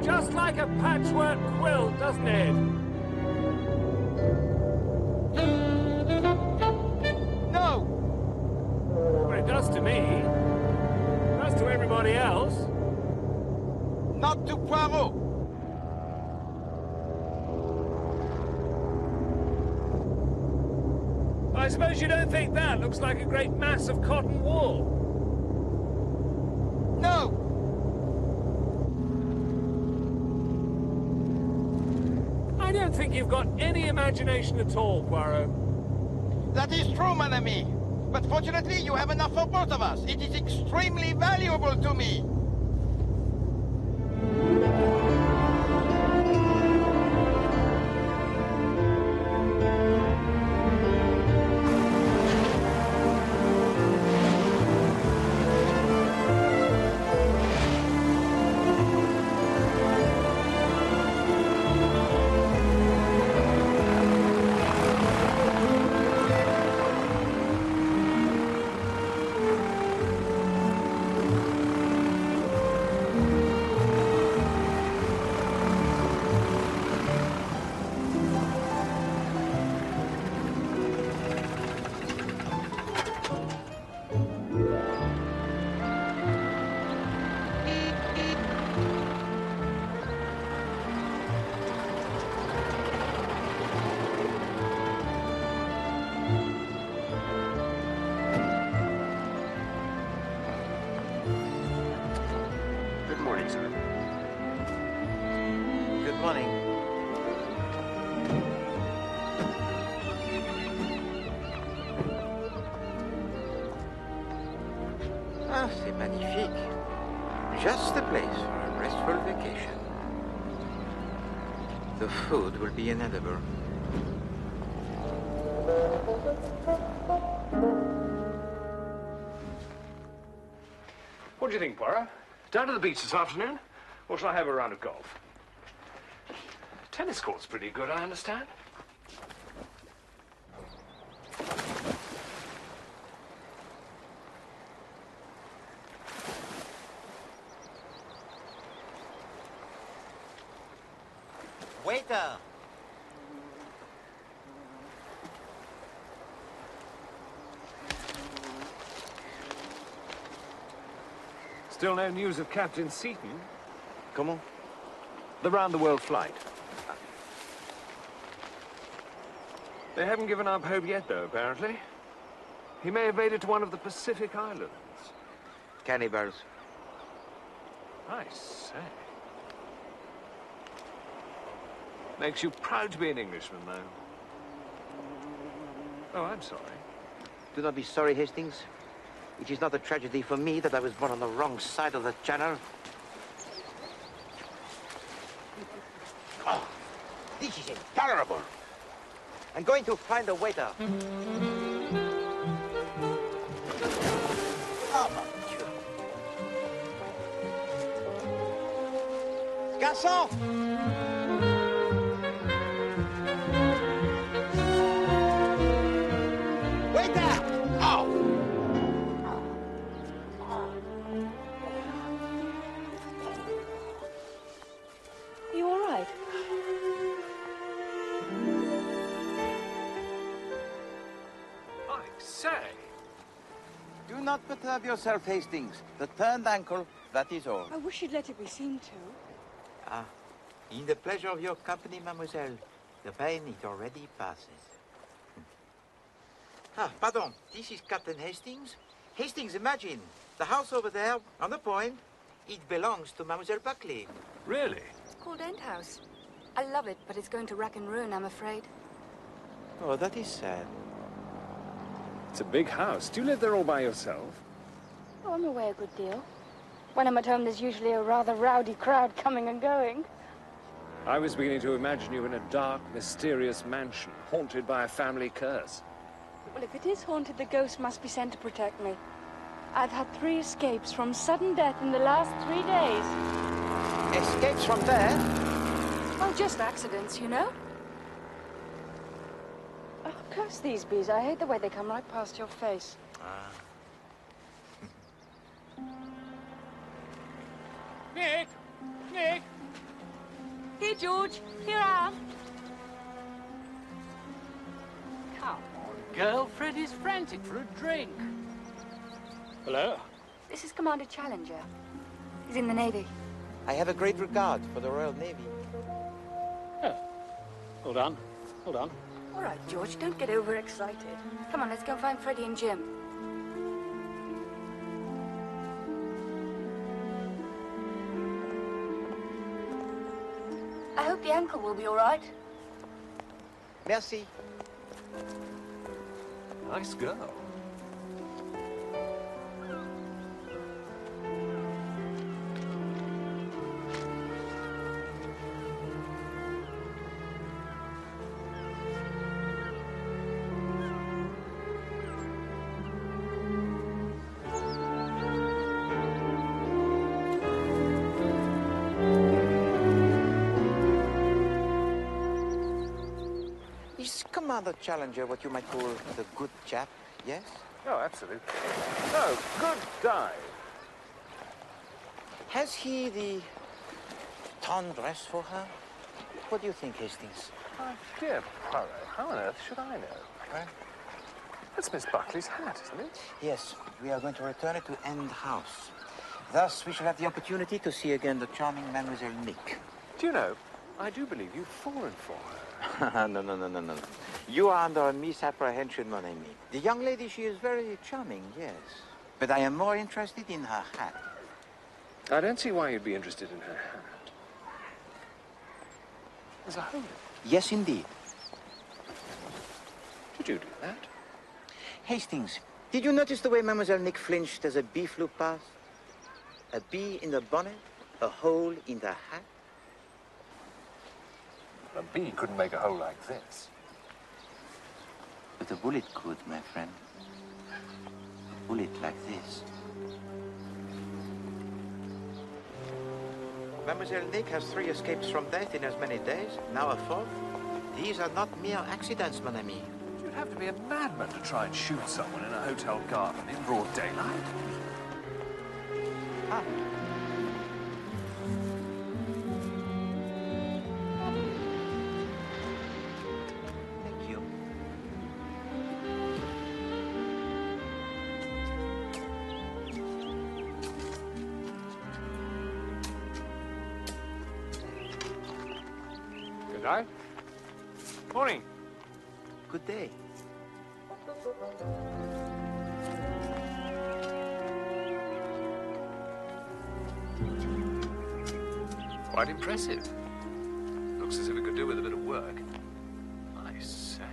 just like a patchwork quilt, doesn't it? No! Well, it does to me. It does to everybody else. Not to Poirot! I suppose you don't think that looks like a great mass of cotton wool? No! I don't think you've got any imagination at all, Poirot. That is true, mon ami. But fortunately, you have enough for both of us. It is extremely valuable to me. Ah, c'est magnifique. Just the place for a restful vacation. The food will be inedible. What do you think, Poirot? Down to the beach this afternoon? Or shall I have a round of golf? Tennis court's pretty good, I understand. Waiter! Still no news of Captain Seaton? Comment? The round-the-world flight. They haven't given up hope yet, though, apparently. He may have made it to one of the Pacific Islands. Cannibals. I say. Makes you proud to be an Englishman, though. Oh, I'm sorry. Do not be sorry, Hastings. It is not a tragedy for me that I was born on the wrong side of the channel. Oh, this is intolerable. I'm going to find a waiter. Oh, mon Dieu. Garçon! Do not perturb yourself, Hastings. The turned ankle, that is all. I wish you'd let it be seen to. Ah, in the pleasure of your company, mademoiselle. The pain, it already passes. Ah, pardon. This is Captain Hastings. Hastings, imagine. The house over there, on the point, it belongs to Mademoiselle Buckley. Really? It's called End House. I love it, but it's going to rack and ruin, I'm afraid. Oh, that is sad. It's a big house. Do you live there all by yourself? Oh, I'm away a good deal. When I'm at home, there's usually a rather rowdy crowd coming and going. I was beginning to imagine you in a dark, mysterious mansion, haunted by a family curse. Well, if it is haunted, the ghost must be sent to protect me. I've had 3 escapes from sudden death in the last 3 days. Escapes from there? Oh, just accidents, you know. Oh, curse these bees. I hate the way they come right past your face. Ah. Nick! Nick! Here, George. Here I am. Come on, girl. Freddie's frantic for a drink. Hello? This is Commander Challenger. He's in the Navy. I have a great regard for the Royal Navy. Oh. Hold on. Hold on. All right, George, don't get overexcited. Come on, let's go find Freddie and Jim. I hope the ankle will be all right. Merci. Nice girl. Is Commander Challenger what you might call the good chap, yes? Oh, absolutely. Oh, good dive. Has he the tendresse for her? What do you think, Hastings? My dear Poirot, how on earth should I know? Well, That's Miss Buckley's hat, isn't it? yes, we are going to return it to End House. Thus, we shall have the opportunity to see again the charming Mademoiselle Nick. Do you know, I do believe you've fallen for her. No. You are under a misapprehension, mon ami. The young lady, she is very charming, yes. But I am more interested in her hat. I don't see why you'd be interested in her hat. There's a hole in it. Yes, indeed. Did you do that? Hastings, did you notice the way Mademoiselle Nick flinched as a bee flew past? A bee in the bonnet, a hole in the hat. A bee couldn't make a hole like this. But a bullet could, my friend. A bullet like this. Mademoiselle Nick has 3 escapes from death in as many days, now a 4th. These are not mere accidents, mon ami. You'd have to be a madman to try and shoot someone in a hotel garden in broad daylight. Ah. Thank you. Good night. Morning. Good day. Quite impressive. Looks as if it could do with a bit of work. I say.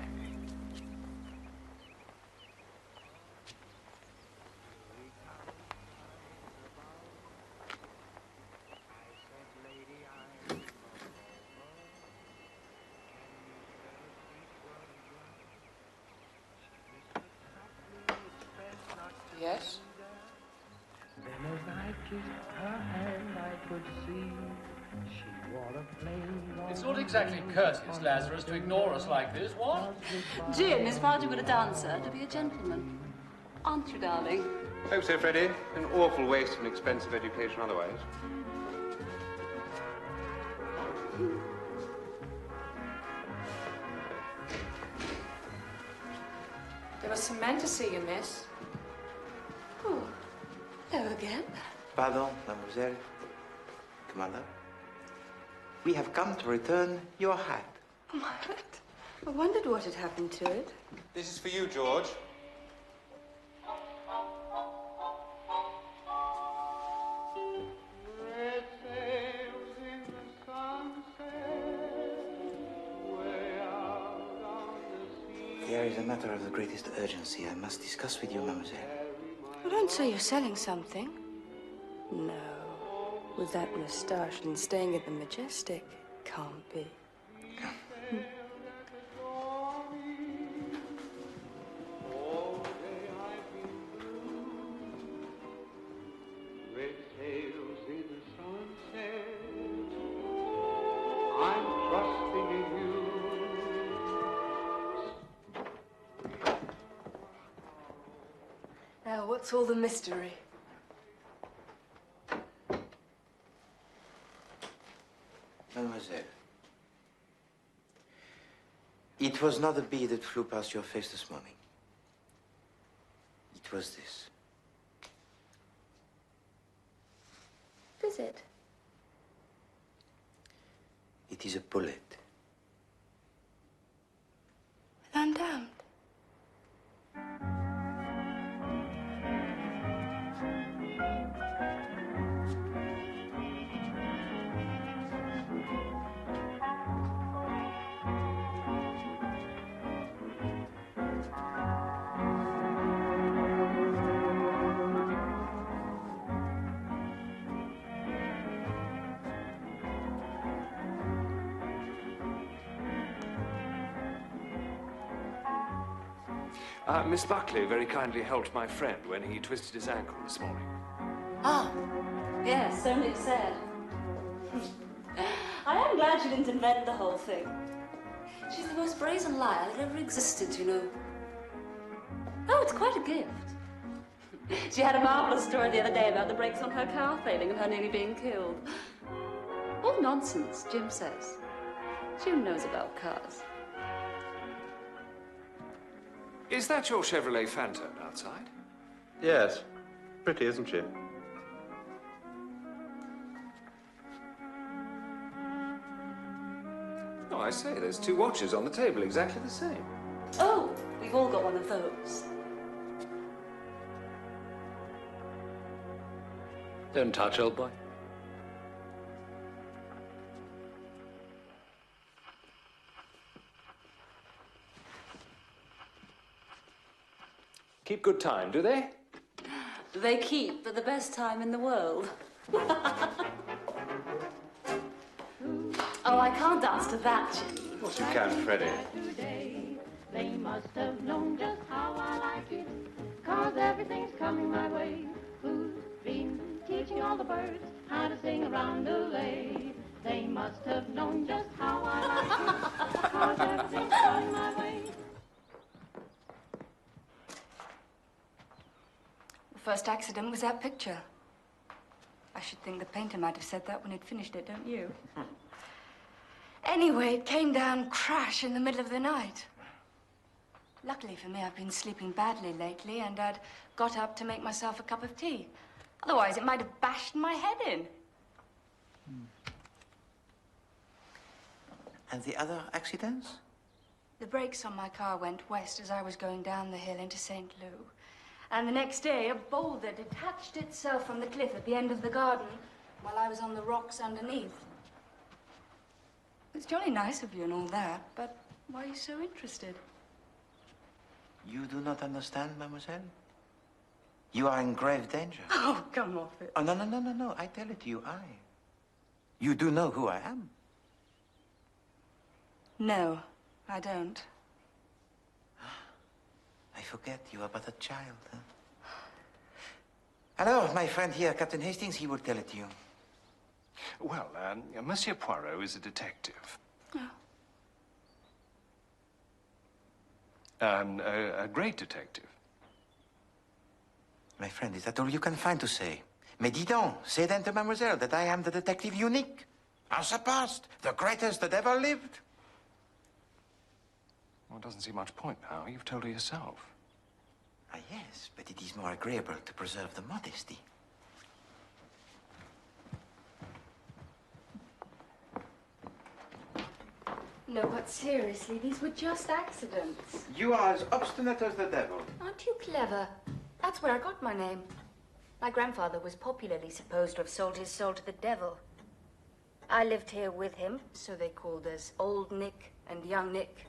Yes? Then as I kissed her hand, I could see she wore a plain. It's not exactly courteous, Lazarus, to ignore us like this, what? Jim is far too good a dancer to be a gentleman. Aren't you, darling? Hope so, Freddie. An awful waste of an expensive education otherwise. There was some men to see you, miss. Oh, hello again. Pardon, mademoiselle. Commander. We have come to return your hat. What? I wondered what had happened to it. This is for you, George. There is a matter of the greatest urgency I must discuss with you, mademoiselle. Well, don't say you're selling something. No. With that moustache and staying at the Majestic, can't be. Now, what's all the mystery? Mademoiselle, It was not a bee that flew past your face this morning. It was this. What is it? It is a bullet. Undamned. Miss Buckley very kindly helped my friend when he twisted his ankle this morning. Ah, yes, so Nick said. I am glad she didn't invent the whole thing. She's the most brazen liar that ever existed, you know. Oh, it's quite a gift. She had a marvelous story the other day about the brakes on her car failing and her nearly being killed. All nonsense, Jim says. Jim knows about cars. Is that your Chevrolet Phantom outside? Yes. Pretty, isn't she? Oh, I say, there's two watches on the table, exactly the same. Oh, we've all got one of those. Don't touch, old boy. Keep good time, do they? They keep at the best time in the world. Oh, I can't dance to that, Jim. Of course you can, Freddie. They must have known just how I like it, 'cause everything's coming my way. Who's been teaching all the birds how to sing a roundelay? They must have known just how I like it, 'cause everything's coming my way. The first accident was that picture. I should think the painter might have said that when he'd finished it, don't you? Anyway, it came down crash in the middle of the night. Luckily for me, I've been sleeping badly lately, and I'd got up to make myself a cup of tea. Otherwise, it might have bashed my head in. And the other accidents? The brakes on my car went west as I was going down the hill into St. Lou. And the next day, a boulder detached itself from the cliff at the end of the garden while I was on the rocks underneath. It's jolly nice of you and all that, but why are you so interested? You do not understand, mademoiselle? You are in grave danger. Oh, come off it. Oh, no. I tell it to you, You do know who I am? No, I don't. I forget you are but a child, huh? Alors, my friend here, Captain Hastings, he will tell it to you. Well, Monsieur Poirot is a detective. Oh. A great detective. My friend, is that all you can find to say? Mais dis donc, say then to mademoiselle that I am the detective unique, unsurpassed, the greatest that ever lived. Well, it doesn't seem much point now. You've told her yourself. Ah, yes, but it is more agreeable to preserve the modesty. No, but seriously, these were just accidents. You are as obstinate as the devil. Aren't you clever? That's where I got my name. My grandfather was popularly supposed to have sold his soul to the devil. I lived here with him, so they called us Old Nick and Young Nick.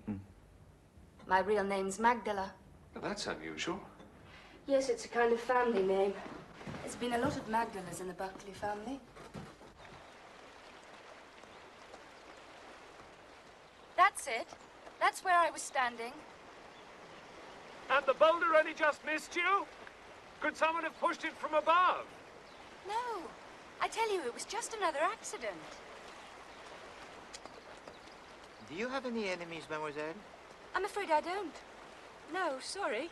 My real name's Magdala. Well, that's unusual. Yes, it's a kind of family name. There's been a lot of Magdalas in the Buckley family. That's it. That's where I was standing. And the boulder only just missed you? Could someone have pushed it from above? No. I tell you, it was just another accident. Do you have any enemies, mademoiselle? I'm afraid I don't. No, sorry.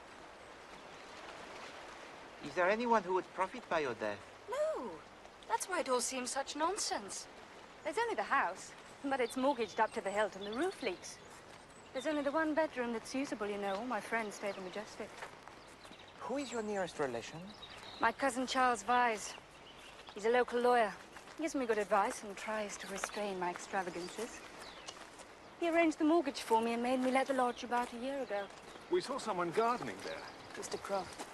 Is there anyone who would profit by your death? No. That's why it all seems such nonsense. There's only the house, but it's mortgaged up to the hilt and the roof leaks. There's only the one bedroom that's usable, you know. All my friends stay at the Majestic. Who is your nearest relation? My cousin Charles Vyse. He's a local lawyer. He gives me good advice and tries to restrain my extravagances. He arranged the mortgage for me and made me let the lodge about a year ago. We saw someone gardening there. Mr. Croft.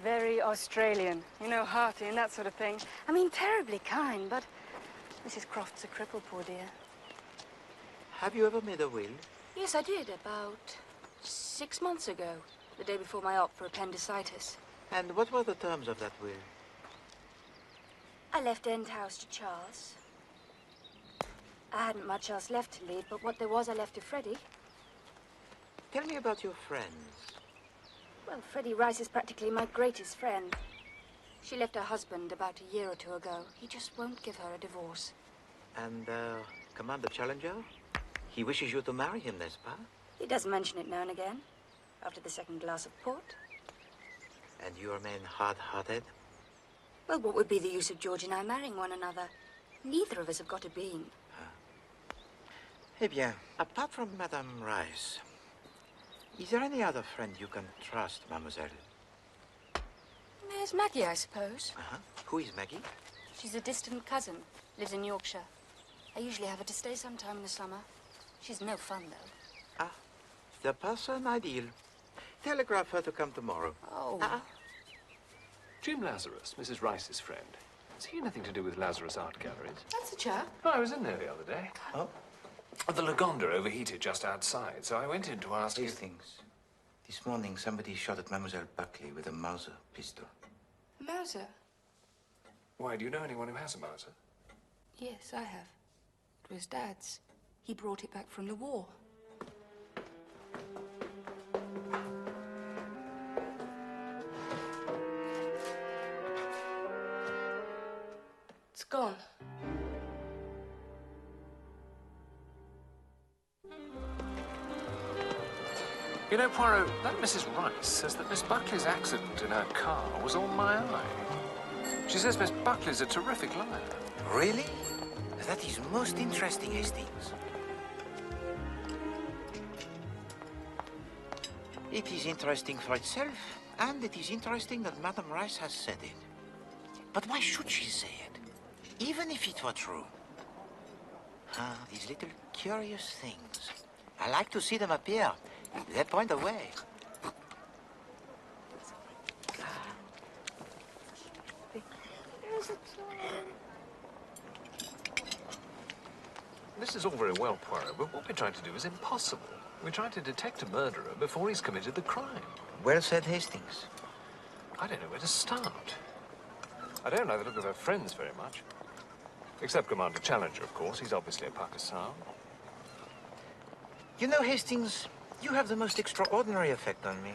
Very Australian. You know, hearty and that sort of thing. I mean, terribly kind, but Mrs. Croft's a cripple, poor dear. Have you ever made a will? Yes, I did, about 6 months ago. The day before my op for appendicitis. And what were the terms of that will? I left End House to Charles. I hadn't much else left to leave, but what there was I left to Freddie. Tell me about your friends. Well, Freddie Rice is practically my greatest friend. She left her husband about a year or two ago. He just won't give her a divorce. And, Commander Challenger? He wishes you to marry him, n'est-ce pas? He does mention it now and again, after the second glass of port. And you remain hard-hearted? Well, what would be the use of George and I marrying one another? Neither of us have got a being. Eh bien, apart from Madame Rice, is there any other friend you can trust, mademoiselle? There's Maggie, I suppose. Uh-huh. Who is Maggie? She's a distant cousin. Lives in Yorkshire. I usually have her to stay sometime in the summer. She's no fun, though. Ah, the person ideal. Telegraph her to come tomorrow. Oh. Jim Lazarus, Mrs. Rice's friend. Has he anything to do with Lazarus Art Galleries? That's a chap. Oh, I was in there the other day. Oh? The Lagonda overheated just outside, so I went in to ask Hastings. This morning, somebody shot at Mademoiselle Buckley with a Mauser pistol. Mauser? Why, do you know anyone who has a Mauser? Yes, I have. It was Dad's. He brought it back from the war. It's gone. You know, Poirot, that Mrs. Rice says that Miss Buckley's accident in her car was on my eye. She says Miss Buckley's a terrific liar. Really? That is most interesting, Hastings. It is interesting for itself, and it is interesting that Madame Rice has said it. But why should she say it? Even if it were true. Ah, these little curious things. I like to see them appear. They point the way. This is all very well, Poirot, but what we're trying to do is impossible. We're trying to detect a murderer before he's committed the crime. Well said, Hastings. I don't know where to start. I don't like the look of her friends very much. Except Commander Challenger, of course. He's obviously a Pakistan. You know, Hastings, you have the most extraordinary effect on me.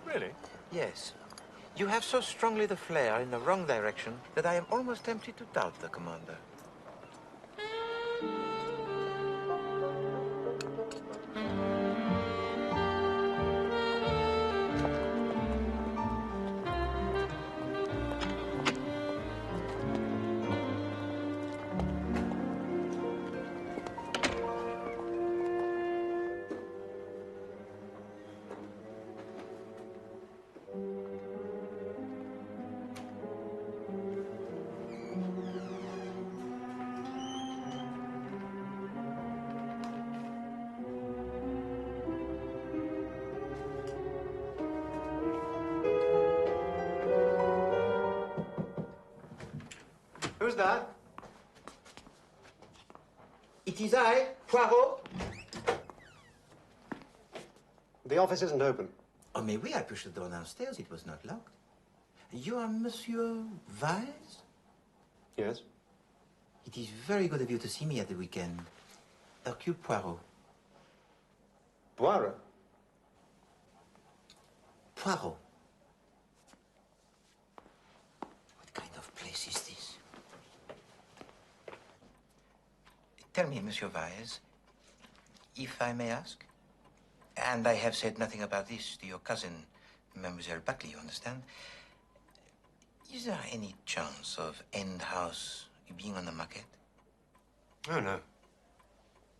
Really? Yes. You have so strongly the flare in the wrong direction that I am almost tempted to doubt the commander. Who's that? It is I, Poirot. The office isn't open. Oh, mais oui, I pushed the door downstairs. It was not locked. You are Monsieur Vyse? Yes. It is very good of you to see me at the weekend. Hercule Poirot. Poirot? Poirot. What kind of place is this? Tell me, Monsieur Vyse, if I may ask, and I have said nothing about this to your cousin, Mademoiselle Buckley, you understand? Is there any chance of End House being on the market? Oh, no.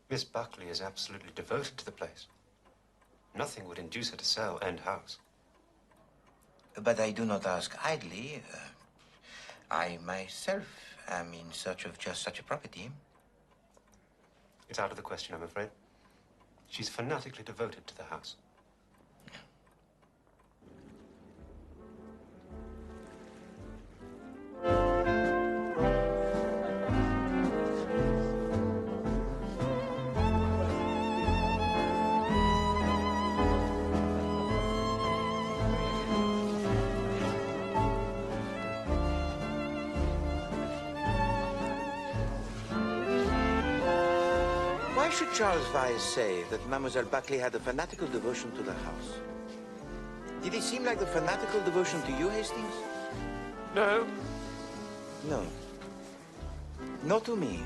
Miss Buckley is absolutely devoted to the place. Nothing would induce her to sell End House. But I do not ask idly. I myself am in search of just such a property. It's out of the question, I'm afraid. She's fanatically devoted to the house. Why should Charles Vyse say that Mademoiselle Buckley had a fanatical devotion to the house? Did it seem like the fanatical devotion to you, Hastings? No. No. Not to me.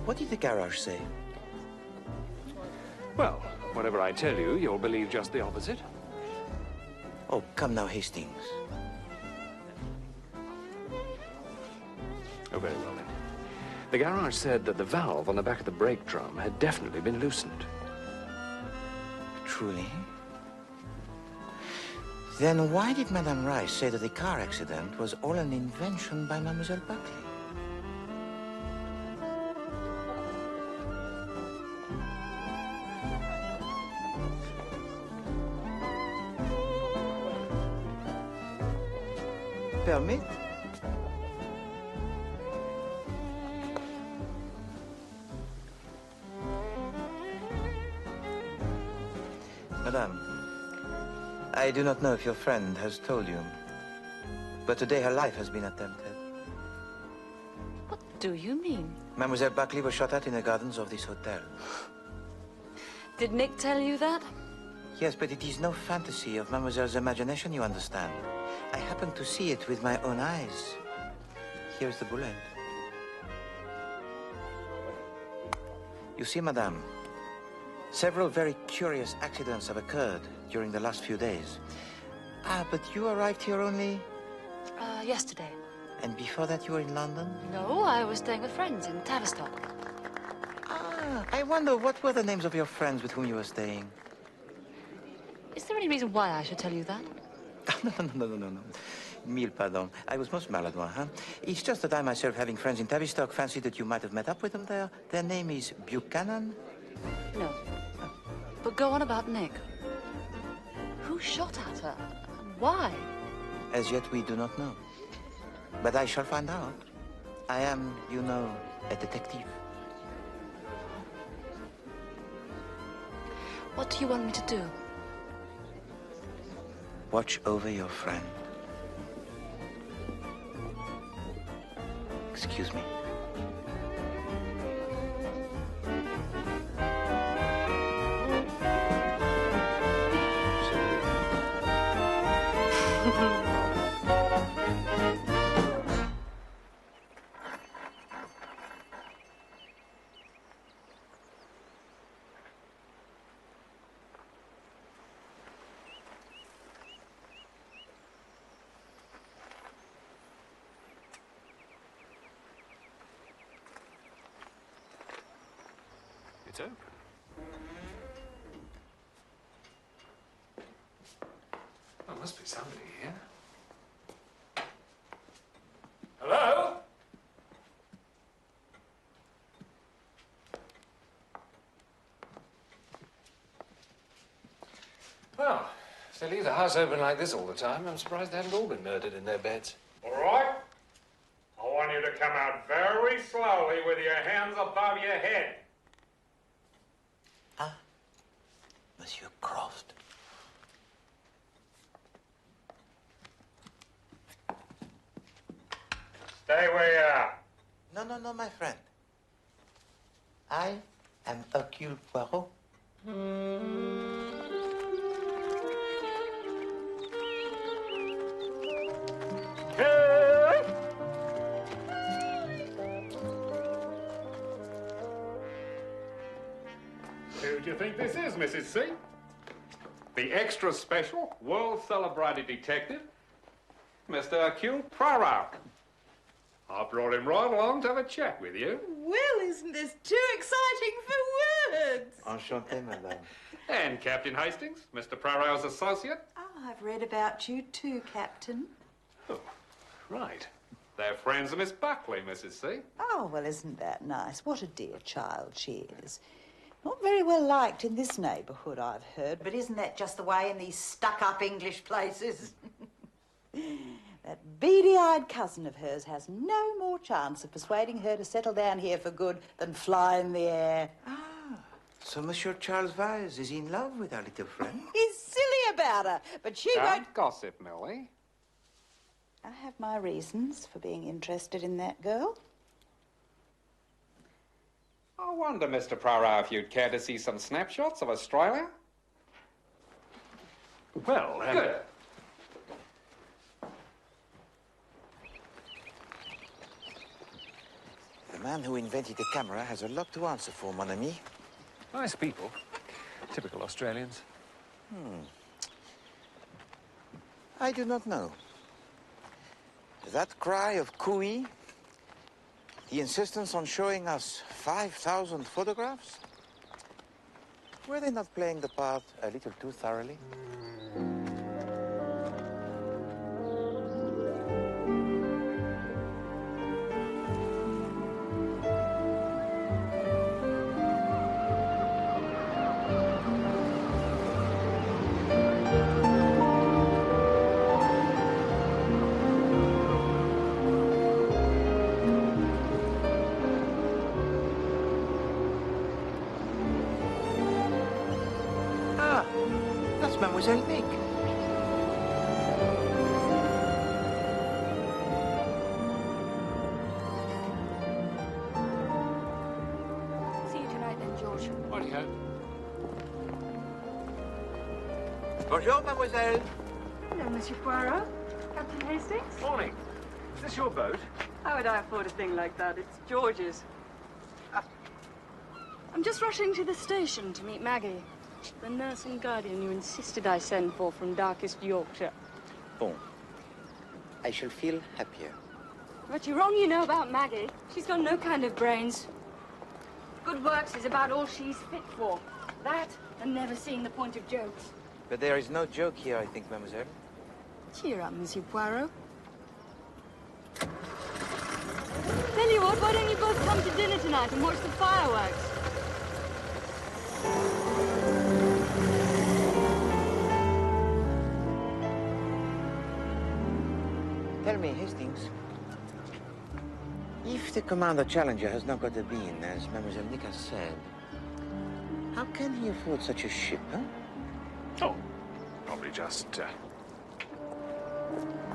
What did the garage say? Well, whatever I tell you, you'll believe just the opposite. Oh, come now, Hastings. Oh, very well then. The garage said that the valve on the back of the brake drum had definitely been loosened. Truly? Then why did Madame Rye say that the car accident was all an invention by Mademoiselle Buckley? Permit? Madame, I do not know if your friend has told you, but today her life has been attempted. What do you mean? Mademoiselle Buckley was shot at in the gardens of this hotel. Did Nick tell you that? Yes, but it is no fantasy of Mademoiselle's imagination, you understand. I happened to see it with my own eyes. Here's the bullet. You see, Madame, several very curious accidents have occurred during the last few days. Ah, but you arrived here only... Yesterday. And before that you were in London? No, I was staying with friends in Tavistock. Ah, I wonder what were the names of your friends with whom you were staying? Is there any reason why I should tell you that? No. Mille pardon. I was most maladroit, huh? It's just that I myself, having friends in Tavistock, fancied that you might have met up with them there. Their name is Buchanan? No. But go on about Nick. Who shot at her? And why? As yet, we do not know. But I shall find out. I am, you know, a detective. What do you want me to do? Watch over your friend. Excuse me. It's open. There must be somebody here. Hello? Well, if they leave the house open like this all the time, I'm surprised they haven't all been murdered in their beds. All right. I want you to come out very slowly with your hands above your head. Ah, Monsieur Croft. Stay where you are. No, my friend. I am Hercule Poirot. Who do you think this is, Mrs. C? The extra special, world-celebrated detective, Mr. Q. Poirot. I brought him right along to have a chat with you. Well, isn't this too exciting for words? Enchanté, madame. And Captain Hastings, Mr. Poirot's associate. Oh, I've read about you too, Captain. Oh, right. They're friends of Miss Buckley, Mrs. C. Oh, well, isn't that nice? What a dear child she is. Not very well liked in this neighbourhood, I've heard, but isn't that just the way in these stuck-up English places? That beady-eyed cousin of hers has no more chance of persuading her to settle down here for good than fly in the air. Ah, so Monsieur Charles Vyse is in love with our little friend? He's silly about her, but she won't... gossip, Millie. I have my reasons for being interested in that girl. I wonder, Mr. Poirot, if you'd care to see some snapshots of Australia? Well, Good. The man who invented the camera has a lot to answer for, mon ami. Nice people. Typical Australians. I do not know. That cry of cooey, the insistence on showing us 5,000 photographs? Were they not playing the part a little too thoroughly? Mademoiselle Nick. See you tonight then, George. Rightio. Bonjour, mademoiselle. Hello, Monsieur Poirot. Captain Hastings? Morning. Is this your boat? How would I afford a thing like that? It's George's. I'm just rushing to the station to meet Maggie, the nurse and guardian you insisted I send for from darkest Yorkshire. Bon. I shall feel happier. But you're wrong, you know, about Maggie. She's got no kind of brains. Good works is about all she's fit for. That, and never seeing the point of jokes. But there is no joke here, I think, mademoiselle. Cheer up, Monsieur Poirot. Tell you what, why don't you both come to dinner tonight and watch the fireworks? Tell me, Hastings, if the Commander Challenger has not got a bean, as Mademoiselle Nick has said, how can he afford such a ship, huh? Oh, probably just,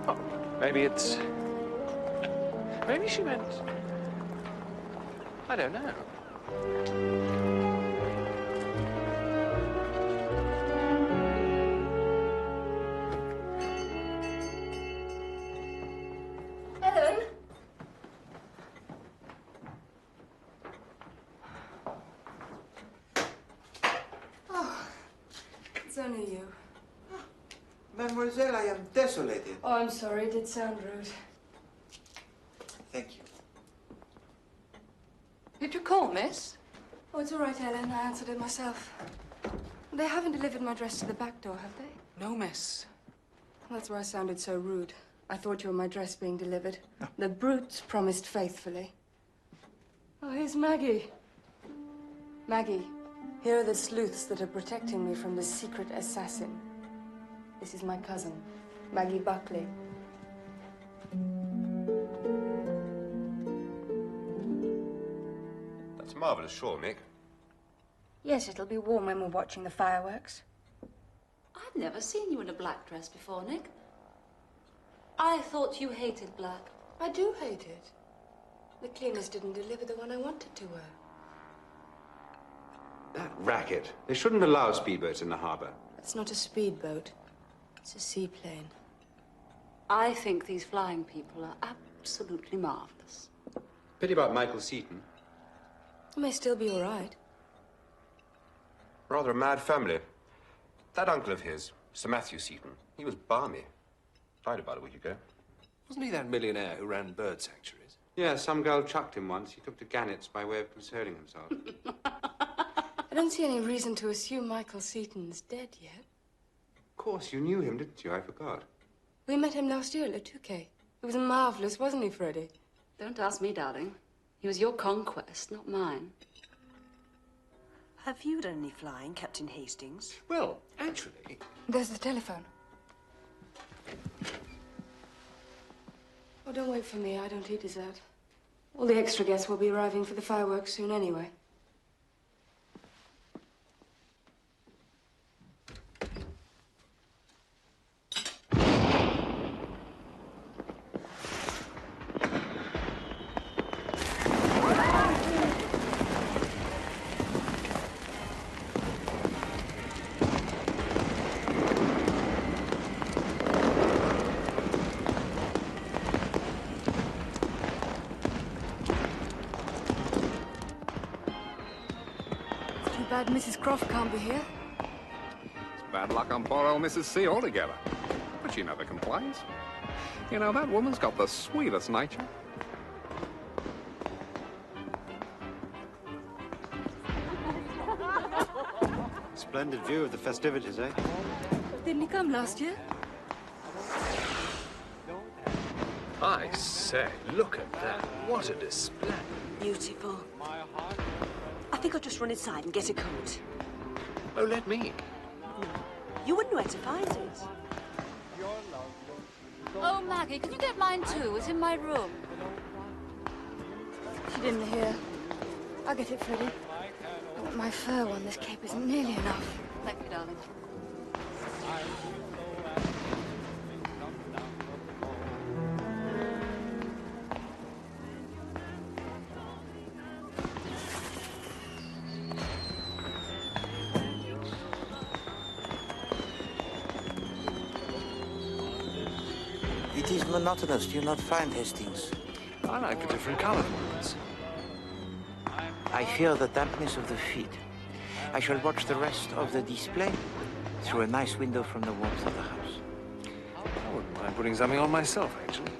oh, maybe it's... Maybe she meant... I don't know. Ellen? Oh, it's only you. Mademoiselle, I am desolated. Oh, I'm sorry, it did sound rude. Thank you. Did you call, miss? Oh, it's all right, Ellen. I answered it myself. They haven't delivered my dress to the back door, have they? No, miss. That's why I sounded so rude. I thought you were my dress being delivered. No. The brutes promised faithfully. Oh, here's Maggie. Maggie, here are the sleuths that are protecting me from the secret assassin. This is my cousin, Maggie Buckley. That's a marvellous shawl, Nick. Yes, it'll be warm when we're watching the fireworks. I've never seen you in a black dress before, Nick. I thought you hated black. I do hate it. The cleaners didn't deliver the one I wanted to wear. That racket. They shouldn't allow speedboats in the harbour. It's not a speedboat. It's a seaplane. I think these flying people are absolutely marvellous. Pity about Michael Seaton. It may still be all right. Rather a mad family. That uncle of his, Sir Matthew Seaton, he was balmy. Died about a week ago. Wasn't he that millionaire who ran bird sanctuaries? Yeah, some girl chucked him once. He took to gannets by way of consoling himself. I don't see any reason to assume Michael Seaton's dead yet. Of course, you knew him, didn't you? I forgot. We met him last year at Le Touquet. He was marvellous, wasn't he, Freddie? Don't ask me, darling. He was your conquest, not mine. Have you done any flying, Captain Hastings? Well, actually... There's the telephone. Oh, don't wait for me. I don't eat dessert. All the extra guests will be arriving for the fireworks soon anyway. Mrs. Croft can't be here. It's bad luck on poor old Mrs. C altogether. But she never complains. You know, that woman's got the sweetest nature. Splendid view of the festivities, eh? Didn't he come last year? I say, look at that. What a display. Beautiful. I think I'll just run inside and get a coat. Oh, let me. No. You wouldn't know where to find it. Oh, Maggie, can you get mine too? It's in my room. She didn't hear. I'll get it, Freddie. I want my fur one. This cape isn't nearly enough. Thank you, darling. It is monotonous, do you not find, Hastings? I like the different colored ones. I fear the dampness of the feet. I shall watch the rest of the display through a nice window from the warmth of the house. I wouldn't mind putting something on myself, actually.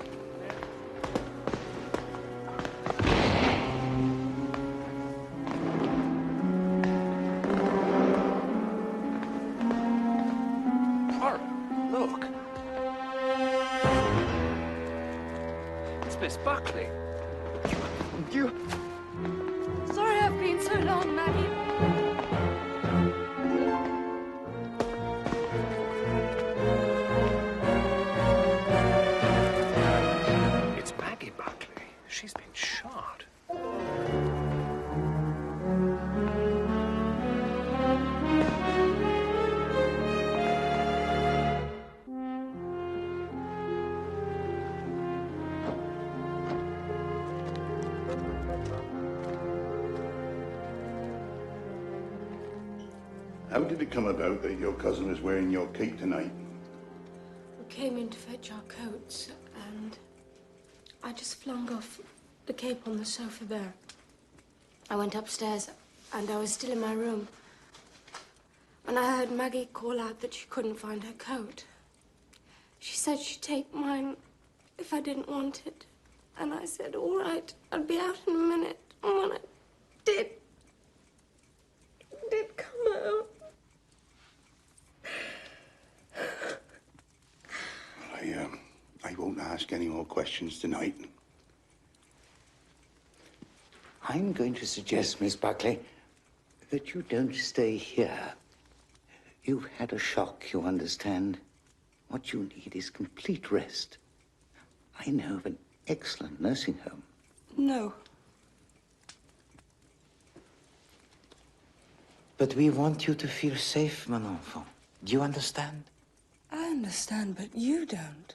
Miss Buckley. You... Sorry I've been so long, Maggie. It's Maggie Buckley. She's been shot. How did it come about that your cousin was wearing your cape tonight? We came in to fetch our coats, and I just flung off the cape on the sofa there. I went upstairs, and I was still in my room. And I heard Maggie call out that she couldn't find her coat. She said she'd take mine if I didn't want it. And I said, all right, I'll be out in a minute. And when I did come out. I won't ask any more questions tonight. I'm going to suggest, Miss Buckley, that you don't stay here. You've had a shock, you understand. What you need is complete rest. I know of an excellent nursing home. No. But we want you to feel safe, mon enfant. Do you understand? I understand, but you don't.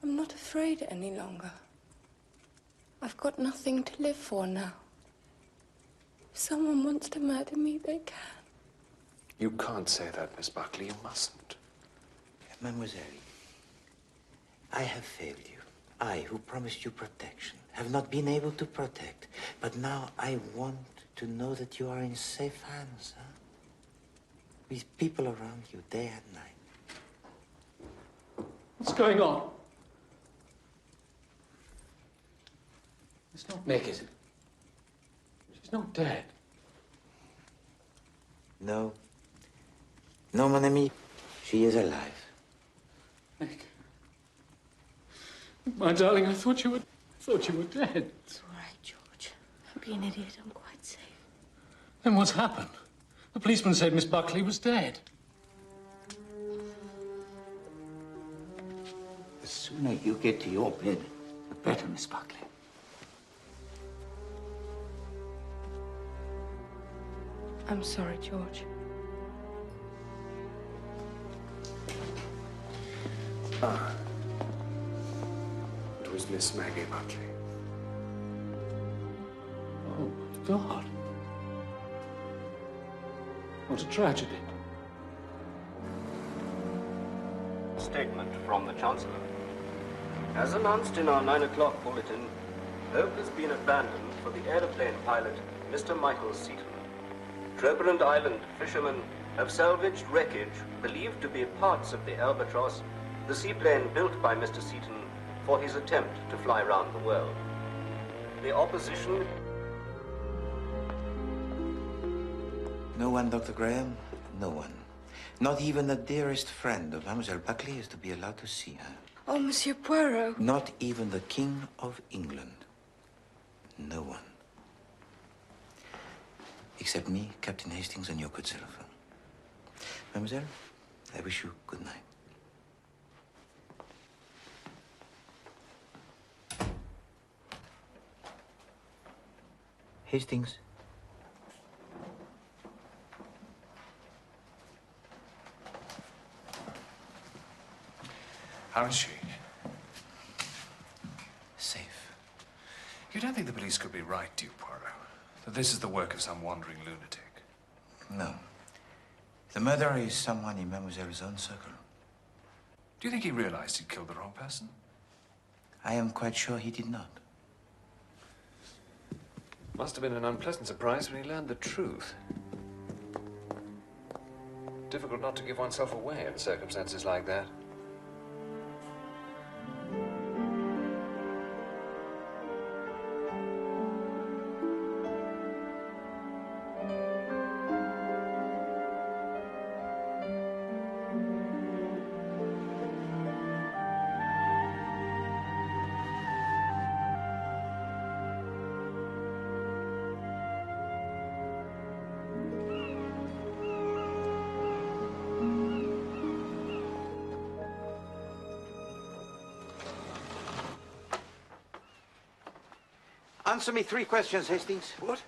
I'm not afraid any longer. I've got nothing to live for now. If someone wants to murder me, they can. You can't say that, Miss Buckley. You mustn't. Mademoiselle, I have failed you. I, who promised you protection, have not been able to protect. But now I want to know that you are in safe hands, huh? With people around you day and night. What's going on? It's not Nick, is it? She's not dead. No. No, mon ami. She is alive. Nick. My darling, I thought you were dead. It's all right, George. Don't be an idiot. I'm quite safe. Then what's happened? The policeman said Miss Buckley was dead. The sooner you get to your bed, the better, Miss Buckley. I'm sorry, George. It was Miss Maggie Buckley. Oh, my God. What a tragedy. Statement from the Chancellor. As announced in our 9 o'clock bulletin, hope has been abandoned for the aeroplane pilot, Mr. Michael Seaton. Treberand Island fishermen have salvaged wreckage believed to be parts of the Albatross, the seaplane built by Mr. Seaton for his attempt to fly round the world. The opposition... No one, Dr. Graham. No one. Not even the dearest friend of Mademoiselle Buckley is to be allowed to see her. Oh, Monsieur Poirot. Not even the King of England. No one. Except me, Captain Hastings, and your good Silver. Mademoiselle, I wish you good night. Hastings. How is she? Safe. You don't think the police could be right, do you, Poirot? That this is the work of some wandering lunatic? No. The murderer is someone in Mademoiselle's own circle. Do you think he realized he'd killed the wrong person? I am quite sure he did not. Must have been an unpleasant surprise when he learned the truth. Difficult not to give oneself away in circumstances like that. Answer me 3 questions, Hastings. What?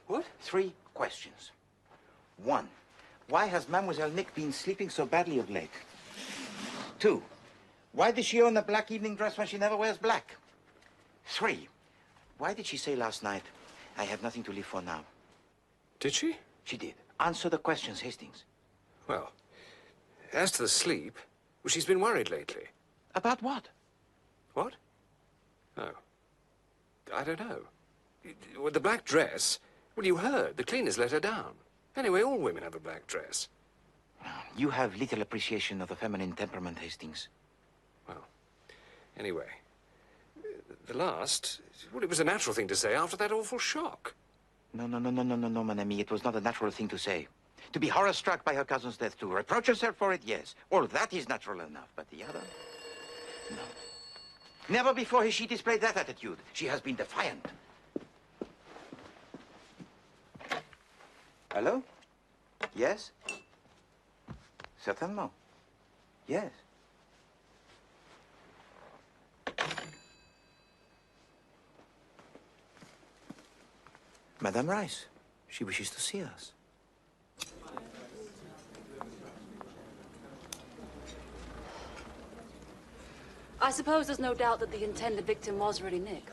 What? 3 questions. 1. Why has Mademoiselle Nick been sleeping so badly of late? 2. Why does she own a black evening dress when she never wears black? 3. Why did she say last night, I have nothing to live for now? Did she? She did. Answer the questions, Hastings. Well, as to the sleep, well, she's been worried lately. About what? What? Oh. I don't know. With the black dress, well, you heard. The cleaners let her down. Anyway, all women have a black dress. You have little appreciation of the feminine temperament, Hastings. Well, anyway, the last, well, it was a natural thing to say after that awful shock. No, mon ami. It was not a natural thing to say. To be horror-struck by her cousin's death, to reproach herself for it, yes. All that is natural enough, but the other? No. Never before has she displayed that attitude. She has been defiant. Hello? Yes? Certainement. Yes. Madame Rice, she wishes to see us. I suppose there's no doubt that the intended victim was really Nick.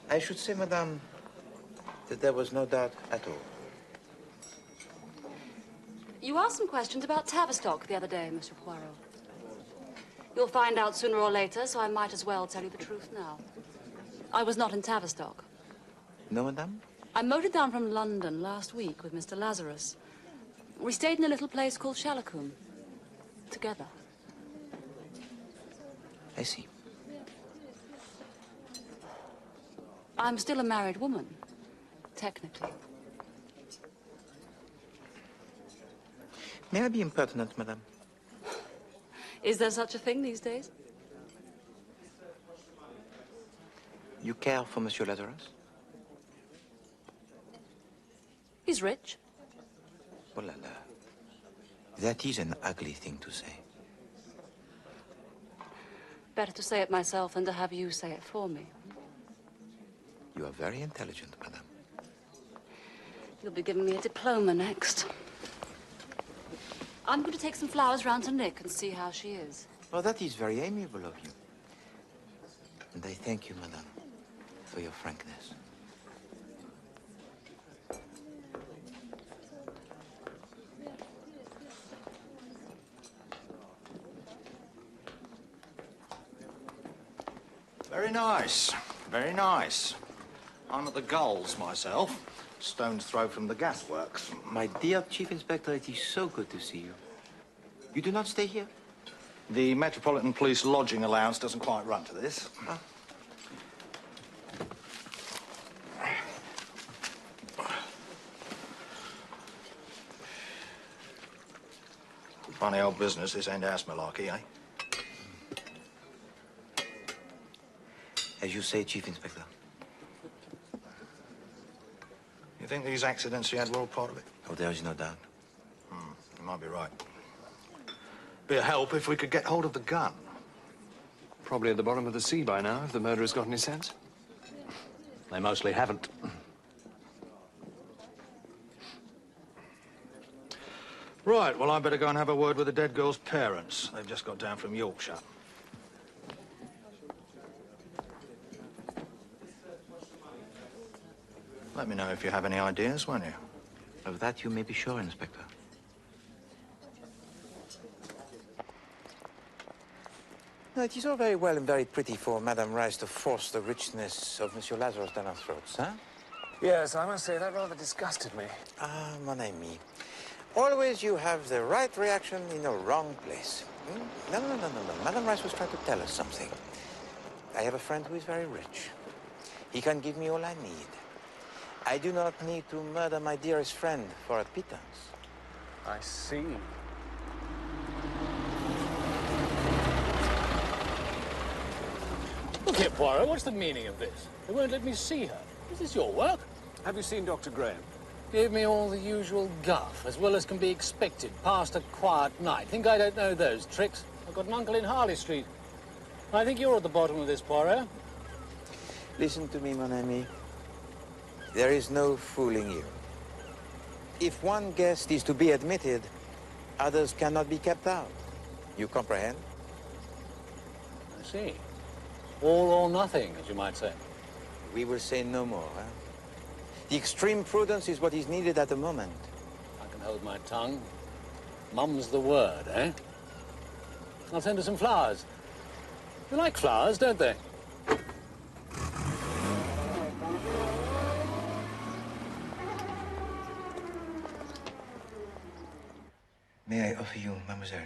I should say, madame, that there was no doubt at all. You asked some questions about Tavistock the other day, Monsieur Poirot. You'll find out sooner or later, so I might as well tell you the truth now. I was not in Tavistock. No, madame? I motored down from London last week with Mr. Lazarus. We stayed in a little place called Shallacombe. Together. I see. I'm still a married woman, technically. May I be impertinent, madame? Is there such a thing these days? You care for Monsieur Lazarus? He's rich. Oh la la. That is an ugly thing to say. Better to say it myself than to have you say it for me. You are very intelligent, madame. You'll be giving me a diploma next. I'm going to take some flowers round to Nick and see how she is. Oh, that is very amiable of you. And I thank you, madame, for your frankness. Very nice. Very nice. I'm at the Gulls myself. Stone's throw from the gasworks. My dear Chief Inspector, it is so good to see you. You do not stay here? The Metropolitan Police lodging allowance doesn't quite run to this. Ah. Funny old business, this end house malarkey, eh? As you say, Chief Inspector. You think these accidents you had were all part of it? Oh, there is no doubt. You might be right. Be a help if we could get hold of the gun. Probably at the bottom of the sea by now, if the murderer's got any sense. They mostly haven't. Right, well, I better go and have a word with the dead girl's parents. They've just got down from Yorkshire. Let me know if you have any ideas, won't you? Of that you may be sure, Inspector. No, it is all very well and very pretty for Madame Rice to force the richness of Monsieur Lazarus down our throats, huh? Yes, I must say that rather disgusted me. Ah, mon ami. Always you have the right reaction in the wrong place. No. Madame Rice was trying to tell us something. I have a friend who is very rich. He can give me all I need. I do not need to murder my dearest friend for a pittance. I see. Look here, Poirot, what's the meaning of this? They won't let me see her. Is this your work? Have you seen Dr. Graham? Gave me all the usual guff, as well as can be expected, past a quiet night. Think I don't know those tricks? I've got an uncle in Harley Street. I think you're at the bottom of this, Poirot. Listen to me, mon ami. There is no fooling you. If one guest is to be admitted, others cannot be kept out. You comprehend? I see. All or nothing, as you might say. We will say no more, huh? The extreme prudence is what is needed at the moment. I can hold my tongue. Mum's the word, eh? I'll send her some flowers. You like flowers, don't they? May I offer you, mademoiselle,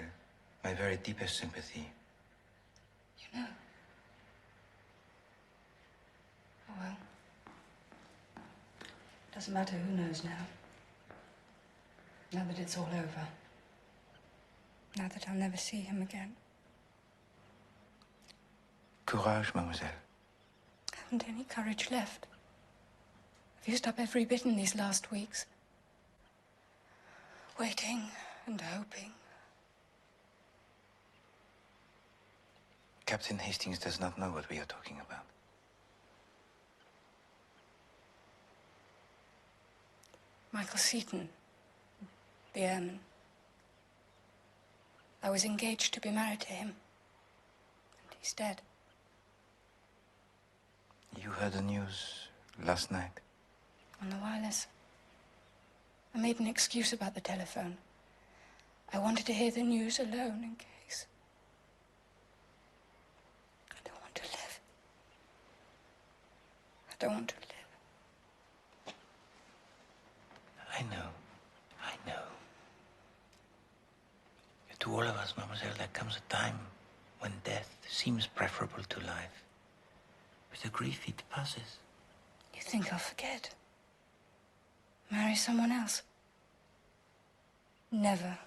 my very deepest sympathy? You know. Oh, well. Doesn't matter who knows now. Now that it's all over. Now that I'll never see him again. Courage, mademoiselle. I haven't any courage left. I've used up every bit in these last weeks. Waiting and hoping. Captain Hastings does not know what we are talking about. Michael Seaton, the airman. I was engaged to be married to him. And he's dead. You heard the news last night? On the wireless. I made an excuse about the telephone. I wanted to hear the news alone in case. I don't want to live. I don't want to live. I know. To all of us, mademoiselle, there comes a time When death seems preferable to life, with the grief it passes. You think I'll forget? Marry someone else? Never.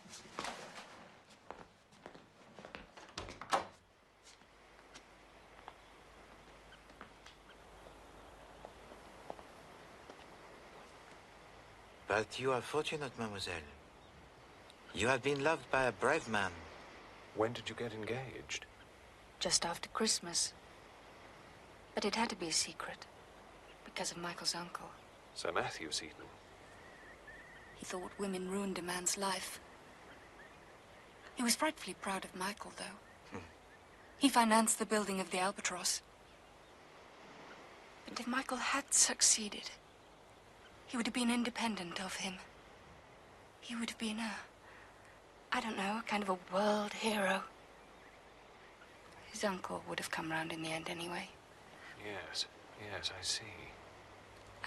But you are fortunate, mademoiselle. You have been loved by a brave man. When did you get engaged? Just after Christmas. But it had to be a secret, because of Michael's uncle. Sir Matthew Seaton. He thought women ruined a man's life. He was frightfully proud of Michael, though. He financed the building of the Albatross. But if Michael had succeeded, he would have been independent of him. He would have been I don't know, kind of a world hero. His uncle would have come round in the end anyway. Yes, I see.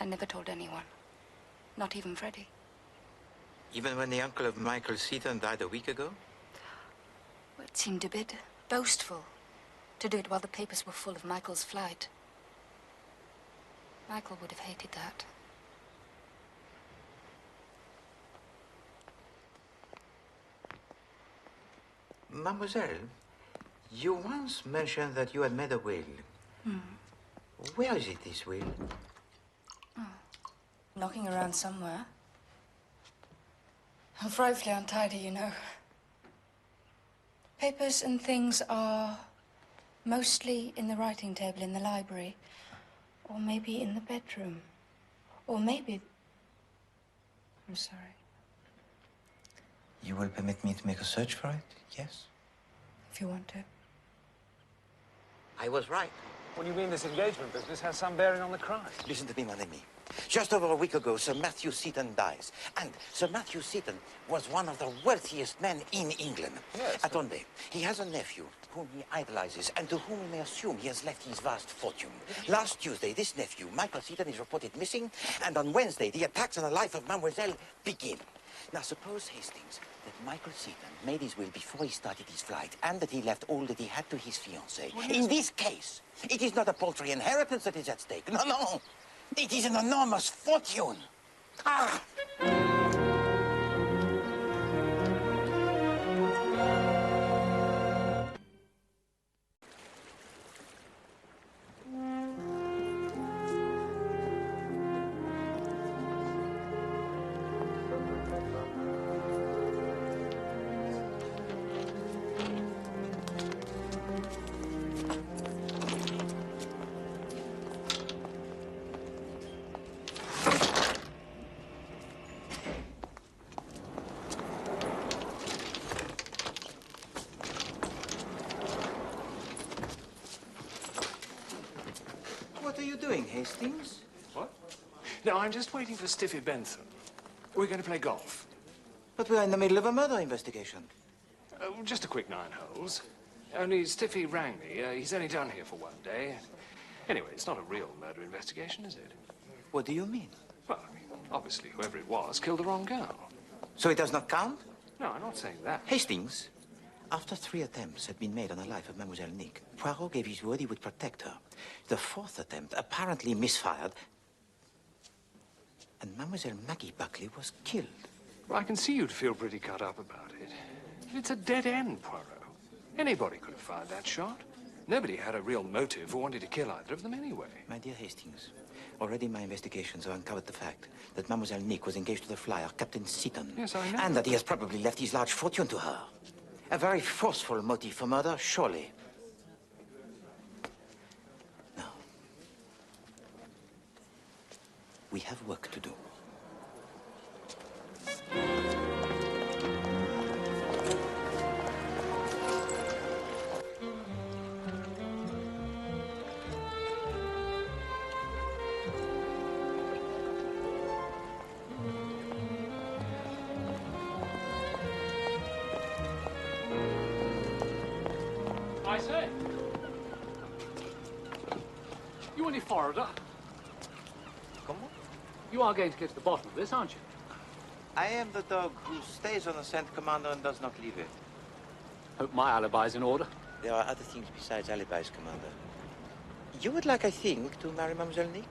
I never told anyone. Not even Freddie. Even when the uncle of Michael Seaton died a week ago? Well, it seemed a bit boastful to do it while the papers were full of Michael's flight. Michael would have hated that. Mademoiselle, you once mentioned that you had made a will. Where is it, this will? Knocking around somewhere. I'm frightfully untidy, you know. Papers and things are mostly in the writing table in the library, or maybe in the bedroom, or maybe... I'm sorry. You will permit me to make a search for it, yes? If you want to. I was right. What do you mean this engagement business has some bearing on the crime? Listen to me, mon ami. Just over a week ago, Sir Matthew Seaton dies. And Sir Matthew Seaton was one of the wealthiest men in England. Yes. Attendez, he has a nephew whom he idolizes and to whom we may assume he has left his vast fortune. Last Tuesday, this nephew, Michael Seaton, is reported missing, and on Wednesday, the attacks on the life of Mademoiselle begin. Now, suppose, Hastings, that Michael Seaton made his will before he started his flight, and that he left all that he had to his fiancée. In this case, it is not a paltry inheritance that is at stake. No, no. It is an enormous fortune. Ah! What are you doing, Hastings? What? No, I'm just waiting for Stiffy Bentham. We're going to play golf. But we're in the middle of a murder investigation. Just a quick 9 holes. Only Stiffy rang me. He's only down here for one day. Anyway, it's not a real murder investigation, is it? What do you mean? Well, I mean, obviously, whoever it was killed the wrong girl. So it does not count? No, I'm not saying that. Hastings, after 3 attempts had been made on the life of Mademoiselle Nick, Poirot gave his word he would protect her. The 4th attempt apparently misfired, and Mademoiselle Maggie Buckley was killed. Well, I can see you'd feel pretty cut up about it. It's a dead end, Poirot. Anybody could have fired that shot. Nobody had a real motive for wanting to kill either of them anyway. My dear Hastings, already my investigations have uncovered the fact that Mademoiselle Nick was engaged to the flyer, Captain Seaton. Yes, I know. And that he has probably left his large fortune to her. A very forceful motive for murder, surely. Now, we have work to do. I say. You only followed up. Come on. You are going to get to the bottom of this, aren't you? I am the dog who stays on the scent, Commander, and does not leave it. Hope my alibi's in order. There are other things besides alibis, Commander. You would like, I think, to marry Mademoiselle Nick?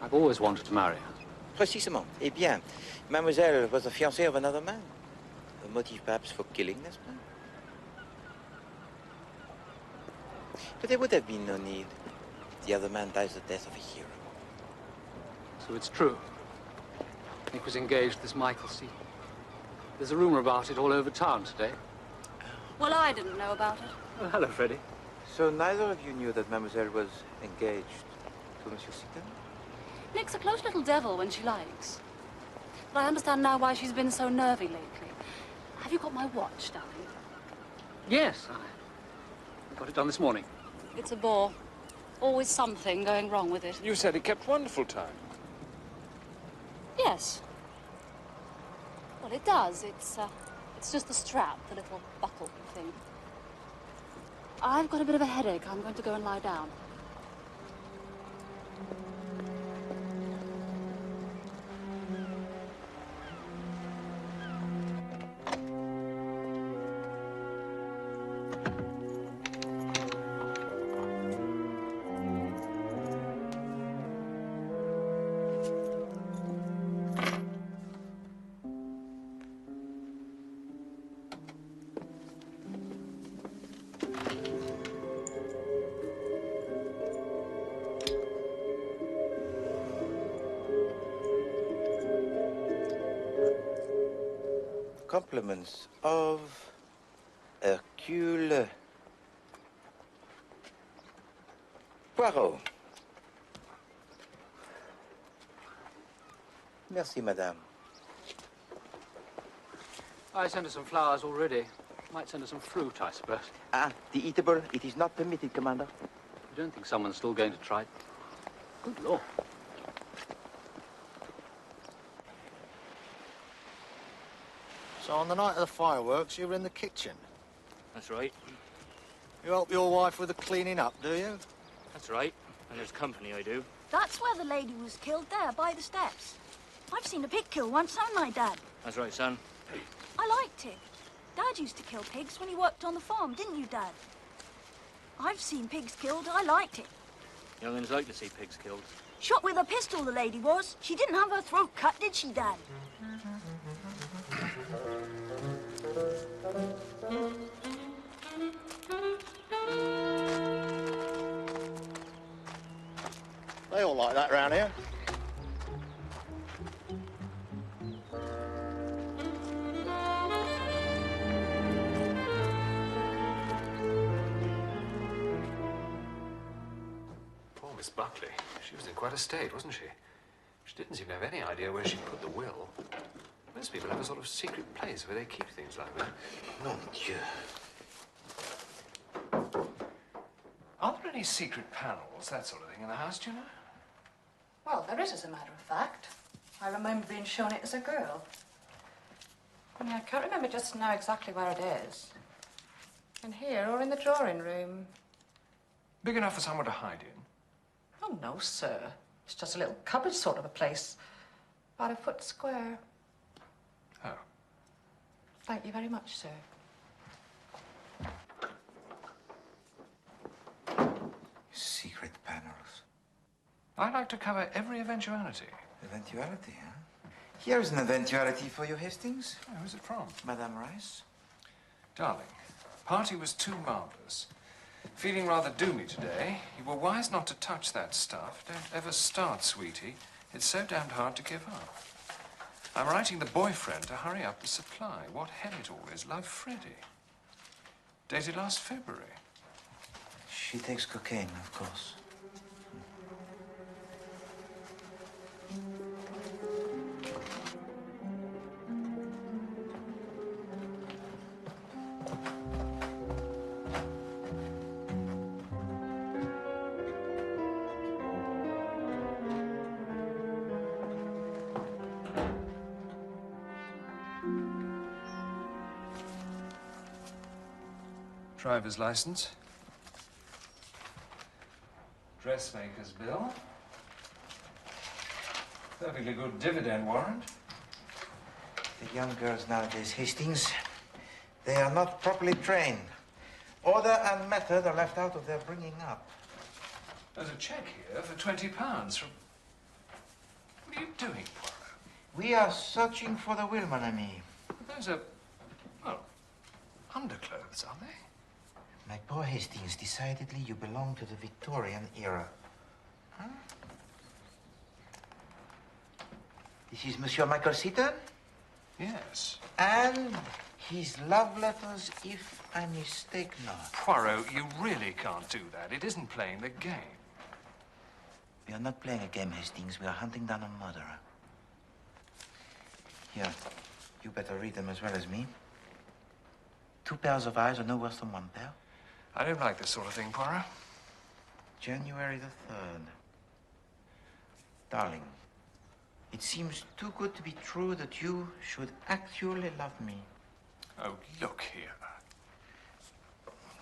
I've always wanted to marry her. Précisément. Eh bien, Mademoiselle was the fiancée of another man. A motive perhaps for killing, n'est-ce pas? But there would have been no need. The other man dies the death of a hero. So it's true. Nick was engaged to this Michael Seaton. There's a rumor about it all over town today. Well, I didn't know about it. Oh, hello, Freddie. So neither of you knew that Mademoiselle was engaged to Monsieur Seaton? Nick's a close little devil when she likes. But I understand now why she's been so nervy lately. Have you got my watch, darling? Yes, I got it done this morning. It's a bore. Always something going wrong with it. You said it kept wonderful time. Yes. Well, it does. It's just the strap, the little buckle thing. I've got a bit of a headache. I'm going to go and lie down. Compliments of Hercule Poirot. Merci, madame. I sent her some flowers already. Might send her some fruit, I suppose. Ah, the eatable, it is not permitted, Commander. You don't think someone's still going to try it? Good Lord. So on the night of the fireworks, you were in the kitchen? That's right. You help your wife with the cleaning up, do you? That's right. And there's company, I do. That's where the lady was killed, there, by the steps. I've seen a pig kill once, haven't I, Dad? That's right, son. I liked it. Dad used to kill pigs when he worked on the farm, didn't you, Dad? I've seen pigs killed. I liked it. Young'uns like to see pigs killed. Shot with a pistol, the lady was. She didn't have her throat cut, did she, Dad? They all like that round here. Poor Miss Buckley. She was in quite a state, wasn't she? She didn't seem to have any idea where she'd put the will. Most people have a sort of secret place where they keep things like that. Mon Dieu. Are there any secret panels, that sort of thing, in the house, do you know? Well, there is, as a matter of fact. I remember being shown it as a girl. Only I can't remember just now exactly where it is. In here or in the drawing room. Big enough for someone to hide in? Oh, no, sir. It's just a little cupboard sort of a place. About a foot square. Oh. Thank you very much, sir. Secret panels. I like to cover every eventuality. Eventuality, huh? Here's an eventuality for you, Hastings. Oh, who's it from? Madame Rice. Darling, party was too marvellous. Feeling rather doomy today. You were wise not to touch that stuff. Don't ever start, sweetie. It's so damned hard to give up. I'm writing the boyfriend to hurry up the supply. What hell it all is. Love, Freddie. Dated last February. She takes cocaine, of course. Driver's license. Dressmaker's bill. Perfectly good dividend warrant. The young girls nowadays, Hastings, They are not properly trained. Order and method are left out of their bringing up. There's a cheque here for £20 from... What are you doing, Poirot? We are searching for the will, mon ami. Those are, well, underclothes, are they? My poor Hastings, decidedly you belong to the Victorian era. Huh? This is Monsieur Michael Seaton? Yes. And his love letters, if I mistake not. Poirot, you really can't do that. It isn't playing the game. We are not playing a game, Hastings. We are hunting down a murderer. Here, you better read them as well as me. 2 pairs of eyes are no worse than 1 pair. I don't like this sort of thing, Poirot. January the 3rd. Darling, it seems too good to be true that you should actually love me. Oh, look here.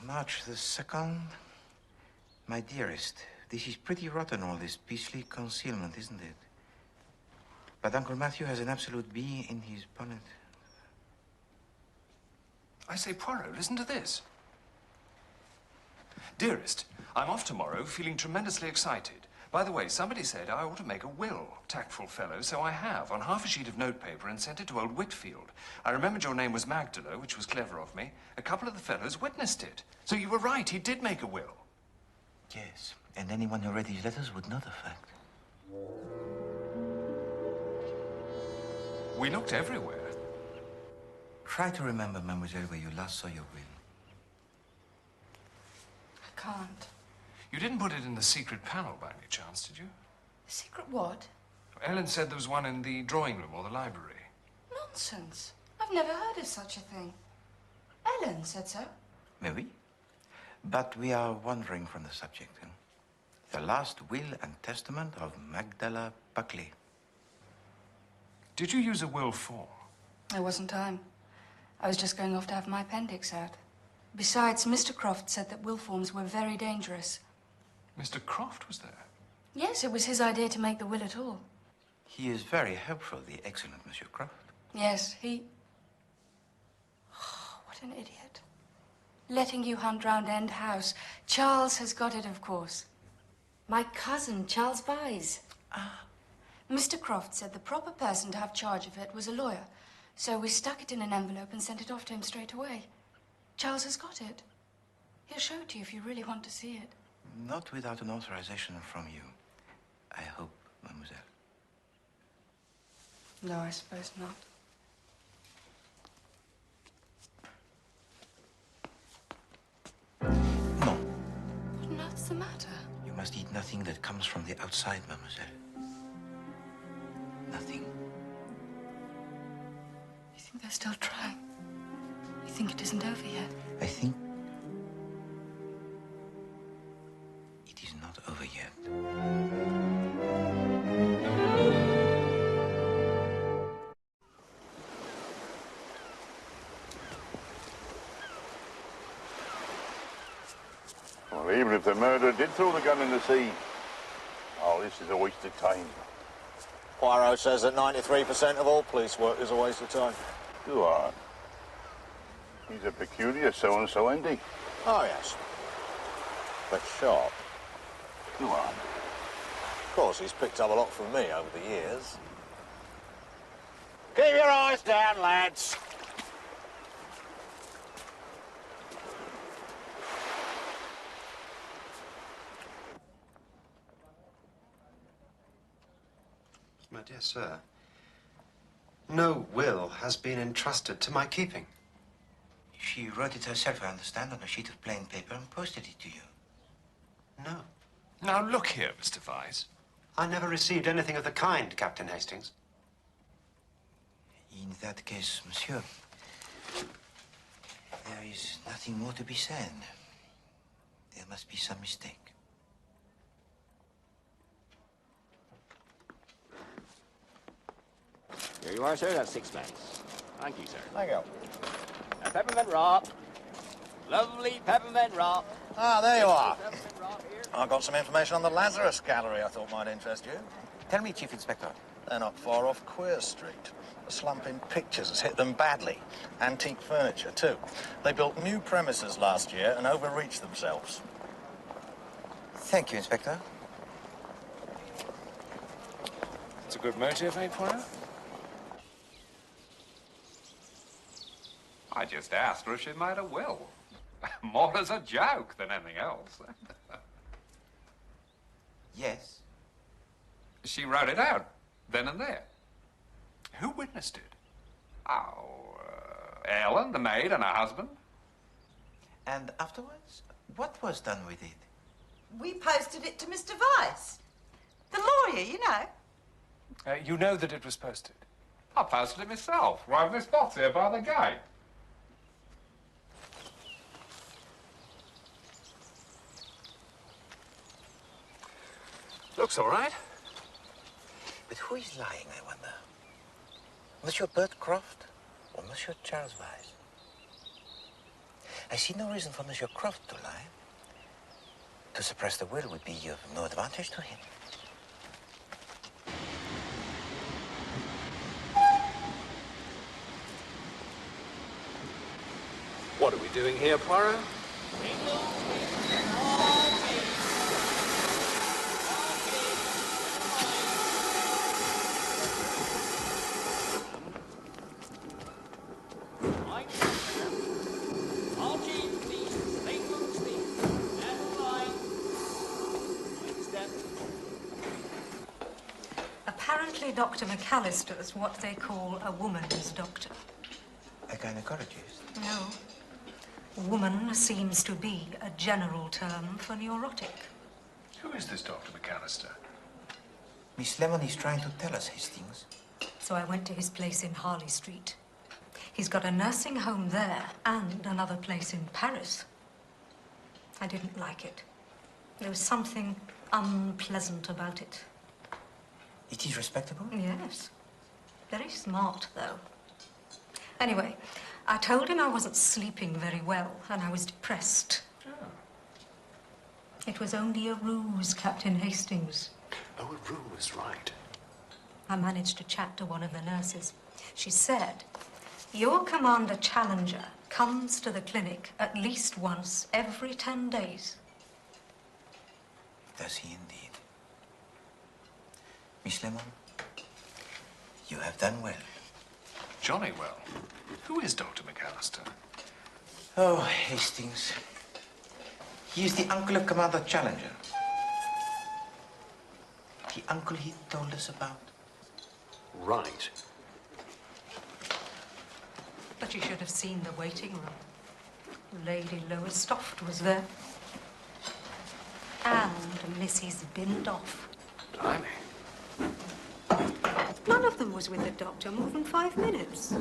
March the 2nd. My dearest, this is pretty rotten, all this beastly concealment, isn't it? But Uncle Matthew has an absolute bee in his bonnet. I say, Poirot, listen to this. Dearest, I'm off tomorrow, feeling tremendously excited. By the way, somebody said I ought to make a will. Tactful fellow, so I have, on half a sheet of notepaper, and sent it to old Whitfield. I remembered your name was Magdala, which was clever of me. A couple of the fellows witnessed it. So you were right, he did make a will. Yes, and anyone who read these letters would know the fact. We looked everywhere. Try to remember, mademoiselle, where you last saw your will. I can't. You didn't put it in the secret panel by any chance, did you? The secret what? Ellen said there was one in the drawing room or the library. Nonsense. I've never heard of such a thing. Ellen said so. Maybe. But we are wandering from the subject. The last will and testament of Magdala Buckley. Did you use a will form? There wasn't time. I was just going off to have my appendix out. Besides, Mr. Croft said that will forms were very dangerous. Mr. Croft was there? Yes, it was his idea to make the will at all. He is very helpful, the excellent Monsieur Croft. Yes, he... Oh, what an idiot. Letting you hunt round End House. Charles has got it, of course. My cousin, Charles Vyse. Ah. Mr. Croft said the proper person to have charge of it was a lawyer. So we stuck it in an envelope and sent it off to him straight away. Charles has got it. He'll show it to you if you really want to see it. Not without an authorization from you. I hope, mademoiselle. No, I suppose not. No. What on earth's the matter? You must eat nothing that comes from the outside, mademoiselle. Nothing. You think they're still trying? You think it isn't over yet? I think it is not over yet. Well, even if the murderer did throw the gun in the sea, oh, this is a waste of time. Poirot says that 93% of all police work is a waste of time. Go on. He's a peculiar so-and-so, isn't he? Oh, yes. But sharp. Go on. Of course, he's picked up a lot from me over the years. Keep your eyes down, lads. My dear sir, no will has been entrusted to my keeping. She wrote it herself, I understand, on a sheet of plain paper and posted it to you. No. Now, look here, Mr. Vyse. I never received anything of the kind, Captain Hastings. In that case, monsieur, there is nothing more to be said. There must be some mistake. Here you are, sir. That's sixpence. Thank you, sir. Thank you. A peppermint rock. Lovely peppermint rock. Ah, there you are. I've got some information on the Lazarus Gallery I thought might interest you. Tell me, Chief Inspector, They're not far off Queer Street. A slump in pictures has hit them badly. Antique furniture, too. They built new premises last year and overreached themselves. Thank you, Inspector. It's a good motive, eh, Poirot? I just asked her if she'd made a will. More as a joke than anything else. Yes. She wrote it out, then and there. Who witnessed it? Oh, Ellen, the maid, and her husband. And afterwards, what was done with it? We posted it to Mr. Weiss, the lawyer, you know. You know that it was posted? I posted it myself, right in this box here by the gate. Looks all right. But who is lying, I wonder? Monsieur Croft or Monsieur Charles Weiss? I see no reason for Monsieur Croft to lie. To suppress the will would be of no advantage to him. What are we doing here, Poirot? Apparently, Dr. McAllister's what they call a woman's doctor. A gynecologist? No. Woman seems to be a general term for neurotic. Who is this Dr. McAllister? Miss Lemon is trying to tell us Hastings. So I went to his place in Harley Street. He's got a nursing home there and another place in Paris. I didn't like it. There was something unpleasant about it. It is respectable? Yes. Very smart, though. Anyway, I told him I wasn't sleeping very well and I was depressed. Oh. It was only a ruse, Captain Hastings. Oh, a ruse, right. I managed to chat to one of the nurses. She said, your Commander Challenger comes to the clinic at least once every 10 days. Does he indeed? Miss Lemon, you have done well. Jolly well. Who is Dr. McAllister? Oh, Hastings. He is the uncle of Commander Challenger. The uncle he told us about. Right. But you should have seen the waiting room. Lady Lowestoft was there. And Mrs. Bindoff. Blimey. None of them was with the doctor more than 5 minutes.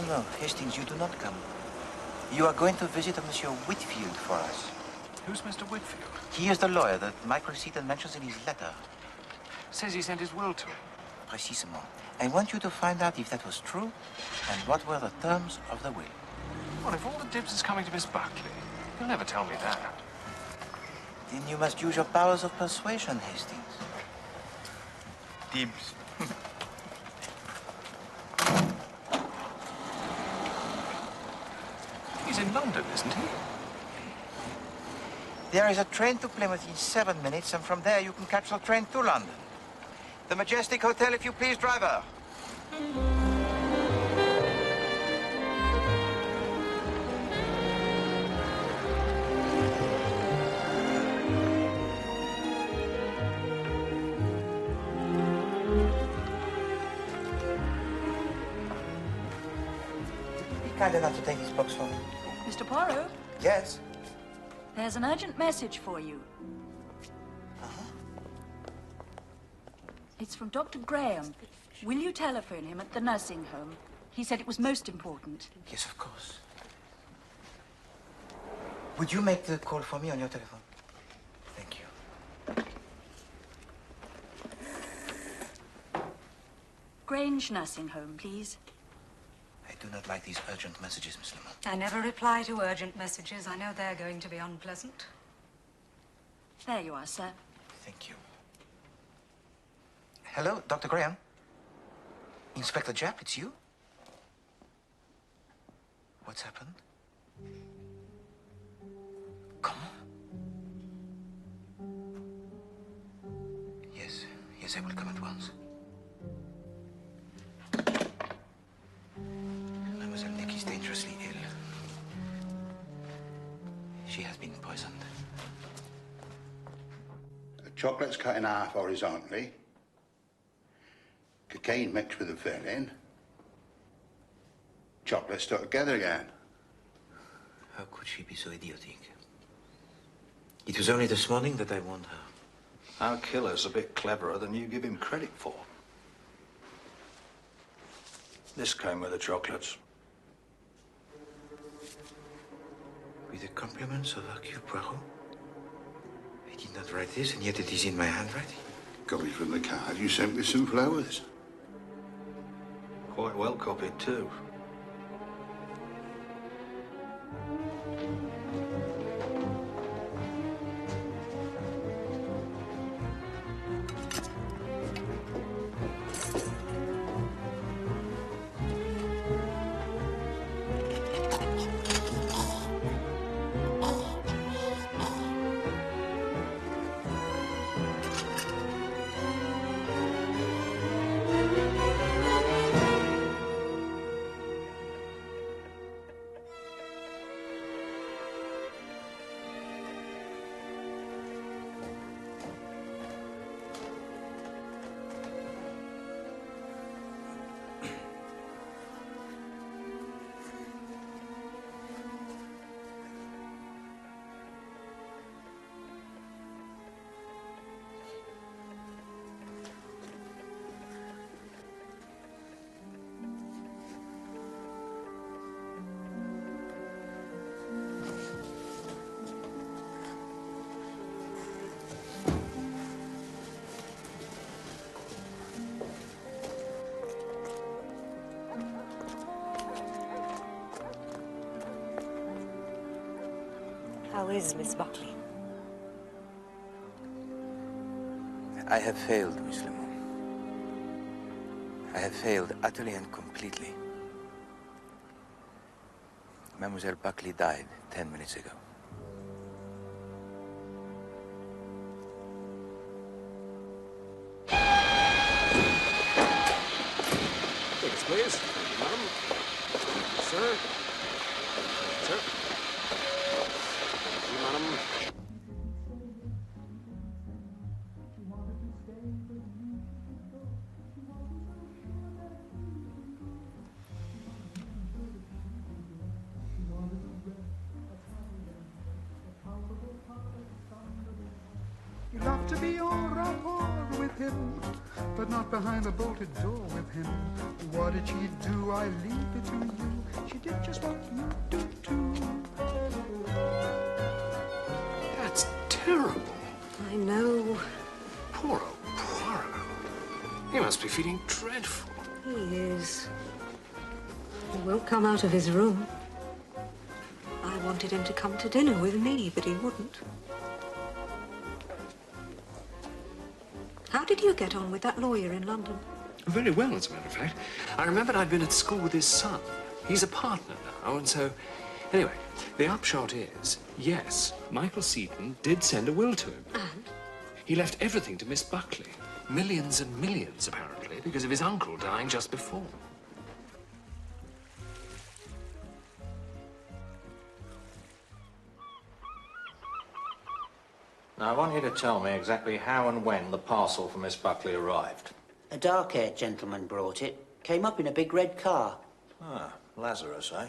No, Hastings, you do not come. You are going to visit a Monsieur Whitfield for us. Who's Mr. Whitfield? He is the lawyer that Michael Seaton mentions in his letter. Says he sent his will to him. Precisement. I want you to find out if that was true and what were the terms of the will. Well, if all the dibs is coming to Miss Buckley, you'll never tell me that. Then you must use your powers of persuasion, Hastings. Dibs. He's in London, isn't he? There is a train to Plymouth in 7 minutes, and from there you can catch the train to London. The Majestic Hotel, if you please, driver. Be kind enough to take this box for me. Mr. Poirot? Yes? There's an urgent message for you. It's from Dr. Graham. Will you telephone him at the nursing home? He said it was most important. Yes, of course. Would you make the call for me on your telephone? Thank you. Grange Nursing Home, please. I do not like these urgent messages, Miss Lamont. I never reply to urgent messages. I know they're going to be unpleasant. There you are, sir. Thank you. Hello, Dr. Graham? Inspector Japp, it's you? What's happened? Yes, I will come at once. Mademoiselle Nick is dangerously ill. She has been poisoned. The chocolate's cut in half horizontally. Cocaine mixed with the filling. Chocolate stuck together again. How could she be so idiotic? It was only this morning that I warned her. Our killer's a bit cleverer than you give him credit for. This came with the chocolates. With the compliments of Ηρακλή Πουαρό? I did not write this, and yet it is in my handwriting. Copied from the card you sent with some flowers. Quite well copied, too. How is Miss Buckley? I have failed, Miss Lamont. I have failed utterly and completely. Mademoiselle Buckley died 10 minutes ago. Tickets, please. Madam. Sir. Sir. Thank you, madam. You love to be en rapport with him, but not behind a bolted door with him. What did she do? I leave it to you. She did just what you do too. That's terrible. I know. Poor old Poirot. He must be feeling dreadful. He is. He won't come out of his room. I wanted him to come to dinner with me, but he wouldn't. How did you get on with that lawyer in London? Very well, as a matter of fact. I remembered I'd been at school with his son. He's a partner now, and so... Anyway, the upshot is, yes, Michael Seaton did send a will to him. And? He left everything to Miss Buckley. Millions and millions, apparently, because of his uncle dying just before. Now, I want you to tell me exactly how and when the parcel for Miss Buckley arrived. A dark-haired gentleman brought it. Came up in a big red car. Ah, Lazarus, eh?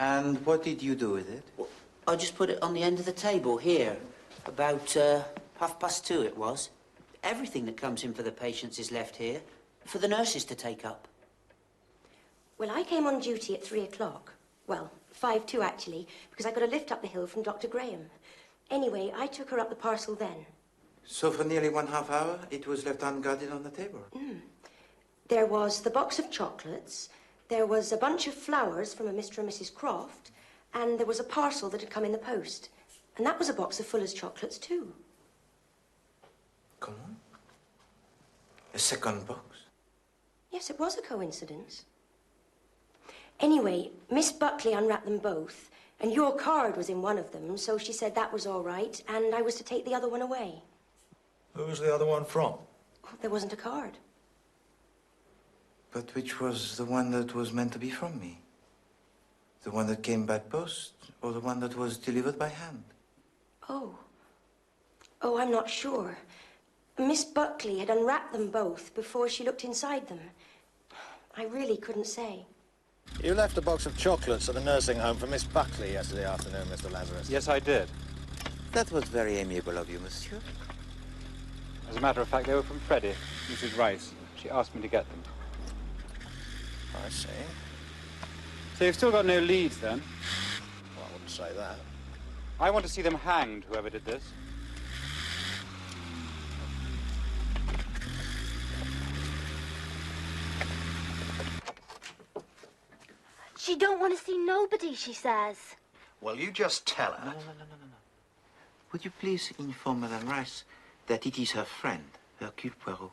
And what did you do with it? I just put it on the end of the table here. About 2:30 it was. Everything that comes in for the patients is left here, for the nurses to take up. Well, I came on duty at 3 o'clock. Well, 5-2, actually, because I got a lift up the hill from Dr. Graham. Anyway, I took her up the parcel then. So for nearly 1/2 hour, it was left unguarded on the table? There was the box of chocolates, there was a bunch of flowers from a Mr. and Mrs. Croft, and there was a parcel that had come in the post. And that was a box of Fuller's chocolates, too. Come on. A second box? Yes, it was a coincidence. Anyway, Miss Buckley unwrapped them both, and your card was in one of them, so she said that was all right, and I was to take the other one away. Who was the other one from? There wasn't a card. But which was the one that was meant to be from me? The one that came by post, or the one that was delivered by hand? Oh, I'm not sure. Miss Buckley had unwrapped them both before she looked inside them. I really couldn't say. You left a box of chocolates at the nursing home for Miss Buckley yesterday afternoon, Mr. Lazarus. Yes, I did. That was very amiable of you, monsieur. As a matter of fact, they were from Freddie, Mrs. Rice. She asked me to get them. I see. So you've still got no leads, then? Well, I wouldn't say that. I want to see them hanged, whoever did this. She don't want to see nobody, she says. Well, you just tell her. No. Would you please inform Madame Rice that it is her friend, Ηρακλής Πουαρό?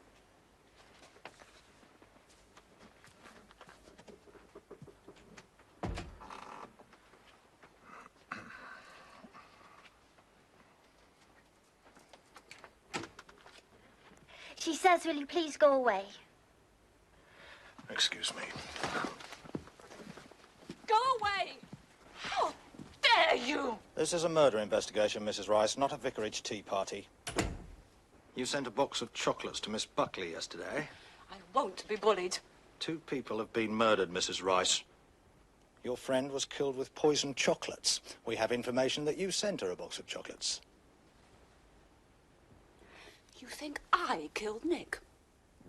She says, will you please go away? Excuse me. Go away! How dare you! This is a murder investigation, Mrs. Rice, not a vicarage tea party. You sent a box of chocolates to Miss Buckley yesterday. I won't be bullied. 2 people have been murdered, Mrs. Rice. Your friend was killed with poisoned chocolates. We have information that you sent her a box of chocolates. You think I killed Nick?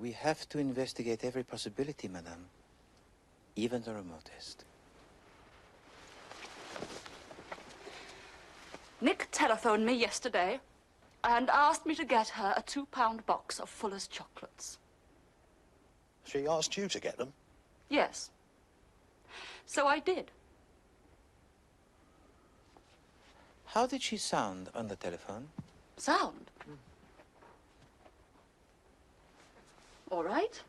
We have to investigate every possibility, madame. Even the remotest. Nick telephoned me yesterday and asked me to get her a £2 box of Fuller's chocolates. She asked you to get them? Yes. So I did. How did she sound on the telephone? Sound? All right.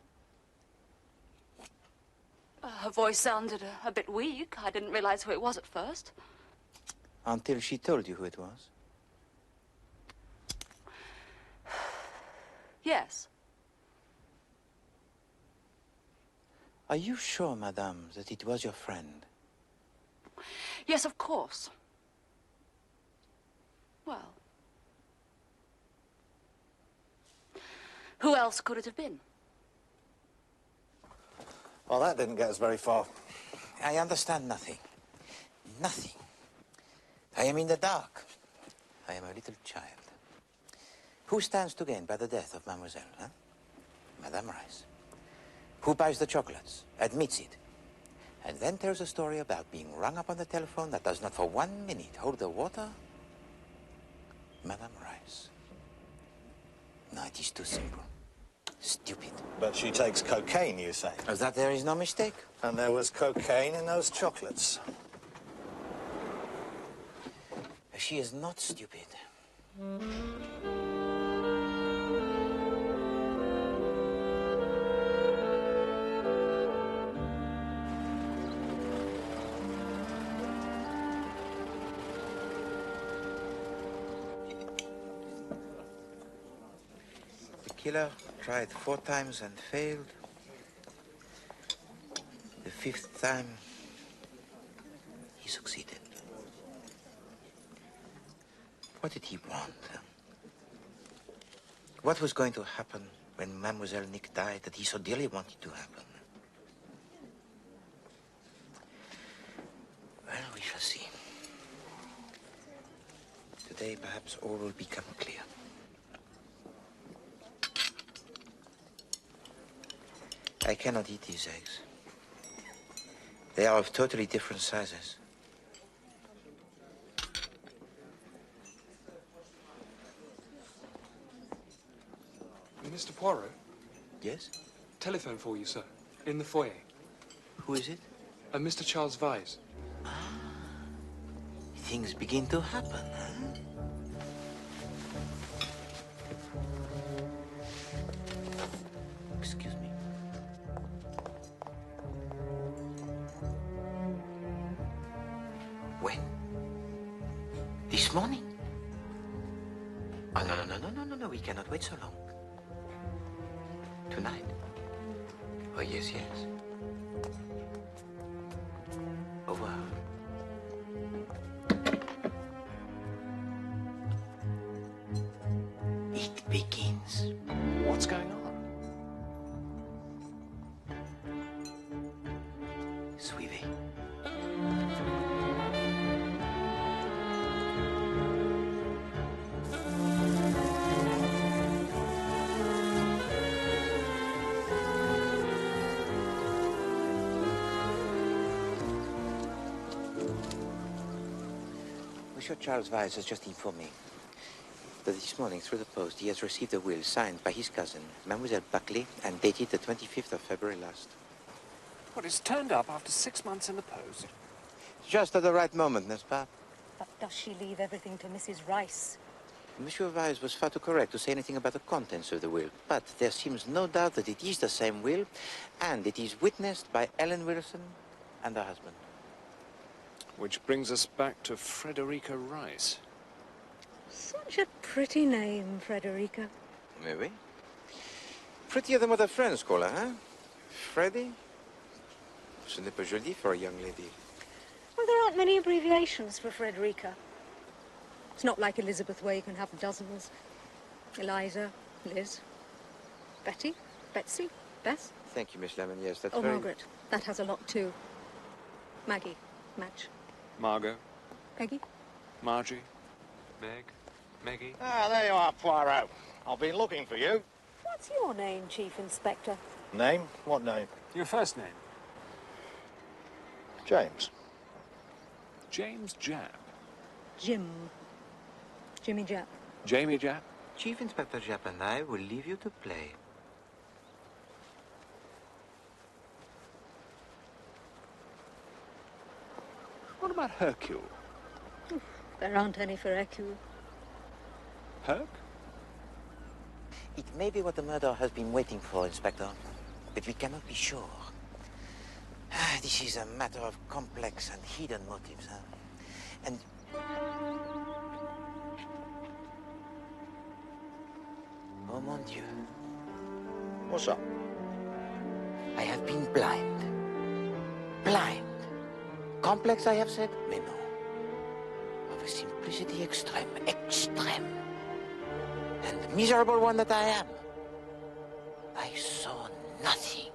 Her voice sounded a bit weak. I didn't realize who it was at first. Until she told you who it was? Yes. Are you sure, madame, that it was your friend? Yes, of course. Well, who else could it have been? Well, that didn't get us very far. I understand nothing. Nothing. I am in the dark. I am a little child. Who stands to gain by the death of Mademoiselle, huh? Madame Rice. Who buys the chocolates, admits it, and then tells a story about being rung up on the telephone that does not for 1 minute hold the water? Madame Rice. No, it is too simple. Stupid. But she takes cocaine, you say? As that there is no mistake. And there was cocaine in those chocolates. She is not stupid. The killer tried 4 times and failed. The 5th time, he succeeded. What did he want? What was going to happen when Mademoiselle Nick died that he so dearly wanted to happen? Well, we shall see. Today, perhaps all will become clear. I cannot eat these eggs. They are of totally different sizes. Mr. Poirot? Yes? Telephone for you, sir. In the foyer. Who is it? Mr. Charles Vyse. Things begin to happen, huh? Excuse me. When? This morning? Oh, no, we cannot wait so long. Tonight? Oh, yes. Au revoir. It begins. What's going on? Suivez. Monsieur Charles Vyse has just informed me that this morning, through the post, he has received a will signed by his cousin, Mademoiselle Buckley, and dated the 25th of February last. What, it's turned up after 6 months in the post? Just at the right moment, n'est-ce pas? But does she leave everything to Mrs. Rice? Monsieur Vyse was far too correct to say anything about the contents of the will, but there seems no doubt that it is the same will, and it is witnessed by Ellen Wilson and her husband. Which brings us back to Frederica Rice. Such a pretty name, Frederica. Maybe. Prettier than what her friends call her, huh? Freddie? Ce n'est pas joli for a young lady. Well, there aren't many abbreviations for Frederica. It's not like Elizabeth where you can have dozens. Eliza, Liz, Betty, Betsy, Bess. Thank you, Miss Lemon. Yes, that's Oh, very... Margaret. That has a lot too. Maggie, Madge. Margot. Peggy. Margie. Meg. Meggie. Ah, there you are, Poirot. I've been looking for you. What's your name, Chief Inspector? Name? What name? Your first name? James. James Japp. Jim. Jimmy Japp. Jamie Japp? Chief Inspector Japp and I will leave you to play. What about Hercule? There aren't any for Hercule. Herc? It may be what the murderer has been waiting for, Inspector, but we cannot be sure. This is a matter of complex and hidden motives, huh? And... Oh, mon Dieu. What's up? I have been blind. Blind. Complex, I have said? Mais non. Of a simplicity extreme. Extreme. And miserable one that I am. I saw nothing.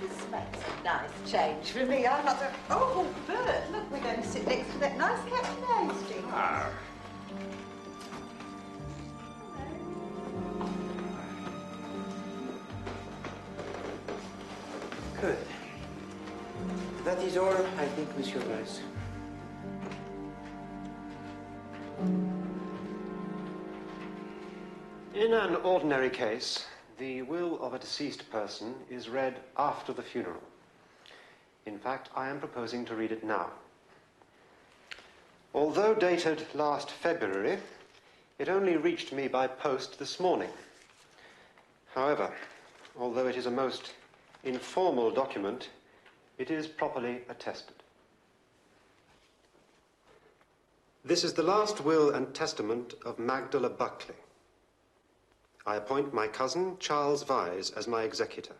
This makes a nice change for me. I'm not a... Oh, Bert, look, we're going to sit next to that nice Captain Hastings. Ah. Good. That is all, I think, Monsieur Rice. In an ordinary case, the will of a deceased person is read after the funeral. In fact, I am proposing to read it now. Although dated last February, it only reached me by post this morning. However, although it is a most informal document, it is properly attested. This is the last will and testament of Magdala Buckley. I appoint my cousin, Charles Vyse, as my executor.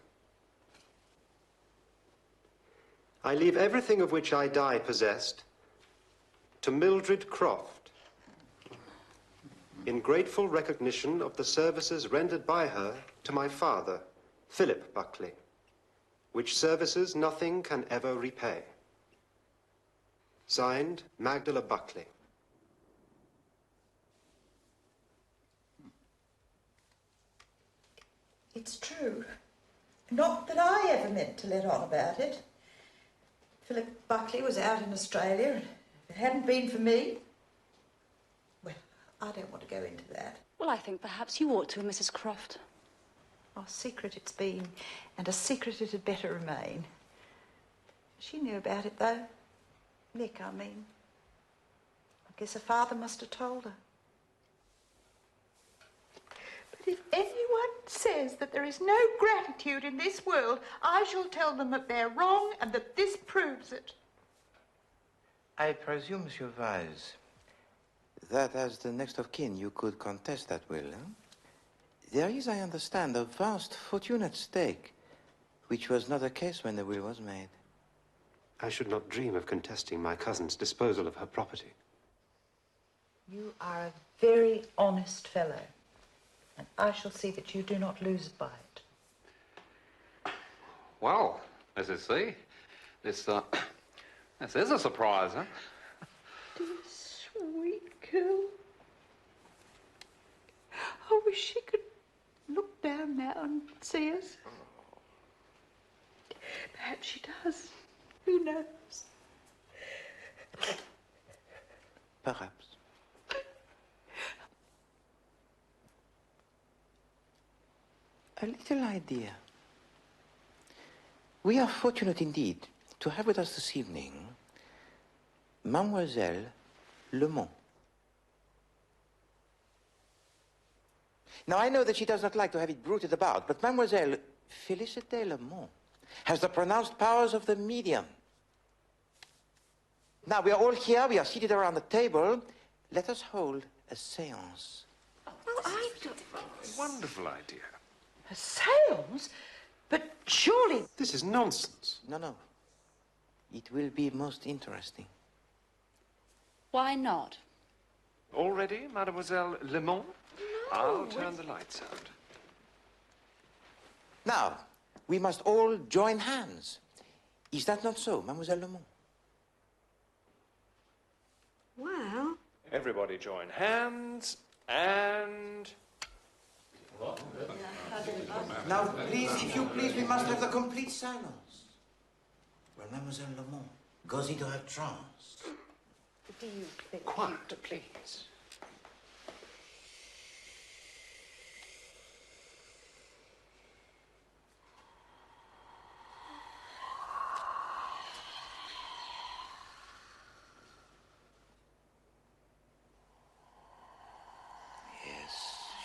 I leave everything of which I die possessed to Mildred Croft, in grateful recognition of the services rendered by her to my father, Philip Buckley, which services nothing can ever repay. Signed, Magdala Buckley. It's true. Not that I ever meant to let on about it. Philip Buckley was out in Australia. If it hadn't been for me... Well, I don't want to go into that. Well, I think perhaps you ought to, Mrs. Croft. A secret it's been, and a secret it had better remain. She knew about it, though. Nick, I mean. I guess her father must have told her. But if anyone says that there is no gratitude in this world, I shall tell them that they're wrong and that this proves it. I presume, Monsieur Vyse, that as the next of kin you could contest that will, huh? There is, I understand, a vast fortune at stake, which was not the case when the will was made. I should not dream of contesting my cousin's disposal of her property. You are a very honest fellow, and I shall see that you do not lose by it. Well, as you see, this is a surprise, huh? Dear sweet girl. I wish she could look down now and see us. Perhaps she does. Who knows? Perhaps. A little idea. We are fortunate indeed to have with us this evening Mademoiselle Lemont. Now, I know that she does not like to have it bruited about, but Mademoiselle Félicité Lemont has the pronounced powers of the medium. Now, we are all here, we are seated around the table. Let us hold a séance. Well, I don't... Wonderful idea. A séance? But surely... This is nonsense. No, no. It will be most interesting. Why not? All ready, Mademoiselle Lemont? No, I'll turn the lights out. Now, we must all join hands. Is that not so, Mademoiselle Lemont? Well... Everybody join hands and... Now, please, if you please, we must have the complete silence. When Mademoiselle Lemont goes into her trance. Do you think... Quiet, please.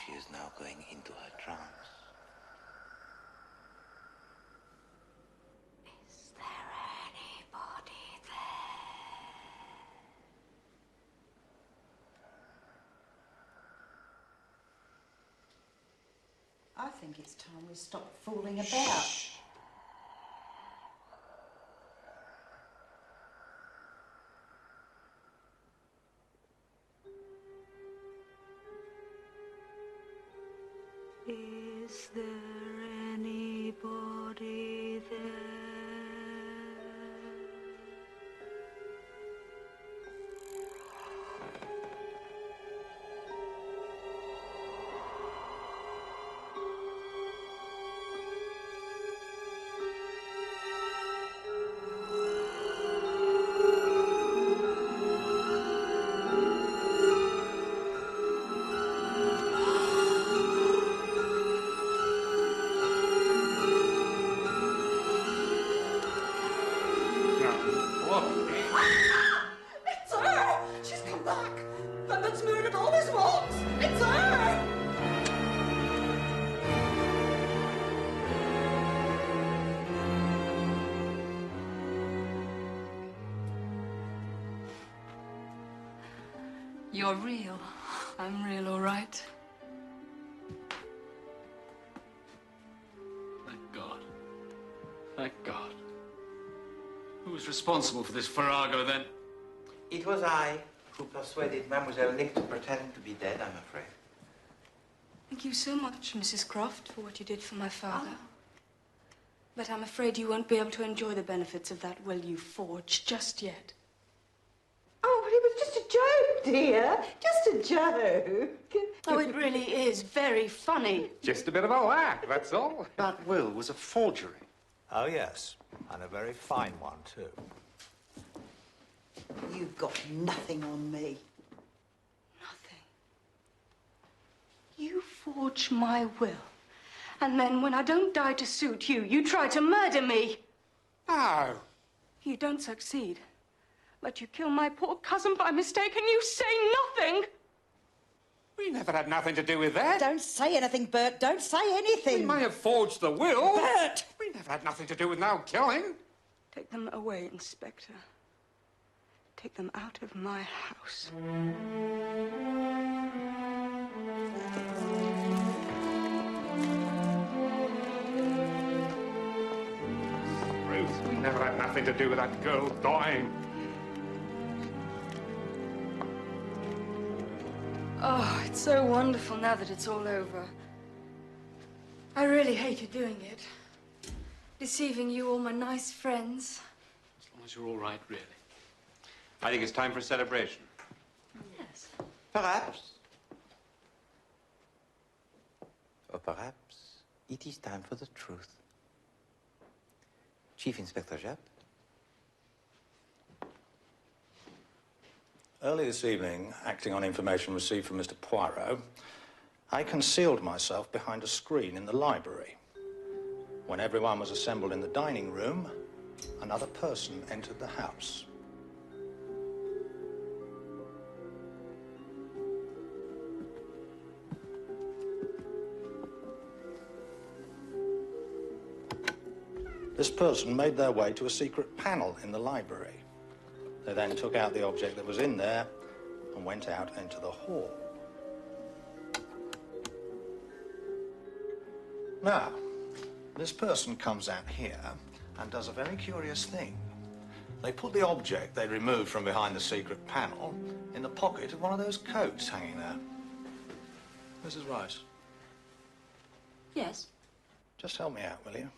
She is now going into her trance. Is there anybody there? I think it's time we stop fooling about. Shh. Is there anybody there? You're real. I'm real, all right. Thank God. Thank God. Who was responsible for this farrago, then? It was I who persuaded Mademoiselle Nick to pretend to be dead, I'm afraid. Thank you so much, Mrs. Croft, for what you did for my father. But I'm afraid you won't be able to enjoy the benefits of that will you forged just yet. Oh, but it was just a joke, dear. Just a joke. Oh, it really is very funny. Just a bit of a laugh, that's all. That will was a forgery. Oh, yes. And a very fine one, too. You've got nothing on me. You forge my will. And then when I don't die to suit you, you try to murder me. No. You don't succeed. But you kill my poor cousin by mistake and you say nothing. We never had nothing to do with that. Don't say anything, Bert. Don't say anything. We may have forged the will. Bert! We never had nothing to do with no killing. Take them away, Inspector. Take them out of my house. Ruth, we never had nothing to do with that girl dying. Oh, it's so wonderful now that it's all over. I really hated doing it. Deceiving you, all my nice friends. As long as you're all right, really. I think it's time for a celebration. Yes. Perhaps. Or perhaps it is time for the truth. Chief Inspector Japp. Early this evening, acting on information received from Mr. Poirot, I concealed myself behind a screen in the library. When everyone was assembled in the dining room, another person entered the house. This person made their way to a secret panel in the library. They then took out the object that was in there and went out into the hall. Now, this person comes out here and does a very curious thing. They put the object they removed from behind the secret panel in the pocket of one of those coats hanging there. Mrs. Rice. Yes? Just help me out, will you?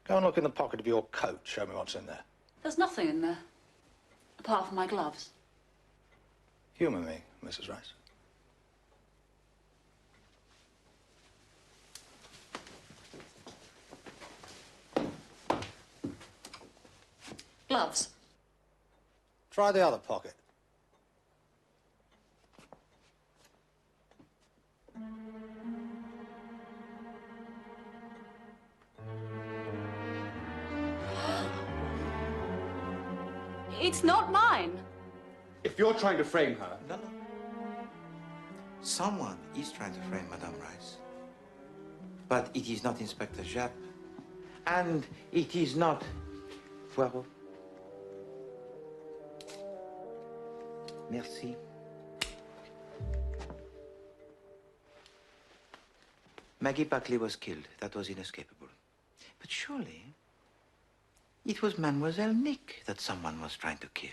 Go and look in the pocket of your coat. Show me what's in there. There's nothing in there. Apart from my gloves. Humour me, Mrs. Rice. Gloves. Try the other pocket. It's not mine. If you're trying to frame her... No, no. Someone is trying to frame Madame Rice. But it is not Inspector Japp. And it is not Poirot. Merci. Maggie Buckley was killed. That was inescapable. But surely, it was Mademoiselle Nick that someone was trying to kill.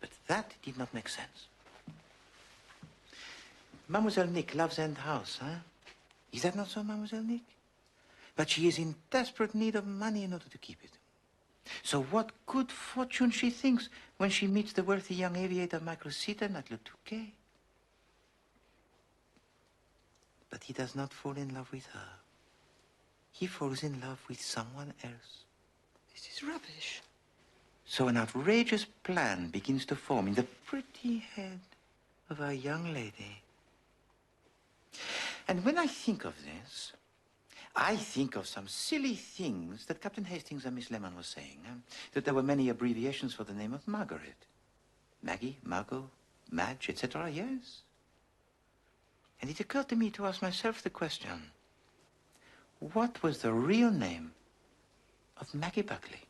But that did not make sense. Mademoiselle Nick loves End House, huh? Is that not so, Mademoiselle Nick? But she is in desperate need of money in order to keep it. So what good fortune she thinks when she meets the wealthy young aviator Michael Seaton at Le Touquet. But he does not fall in love with her. He falls in love with someone else. This is rubbish. So an outrageous plan begins to form in the pretty head of our young lady. And when I think of this, I think of some silly things that Captain Hastings and Miss Lemon were saying. That there were many abbreviations for the name of Margaret. Maggie, Margot, Madge, etc., yes. And it occurred to me to ask myself the question, what was the real name of Maggie Buckley?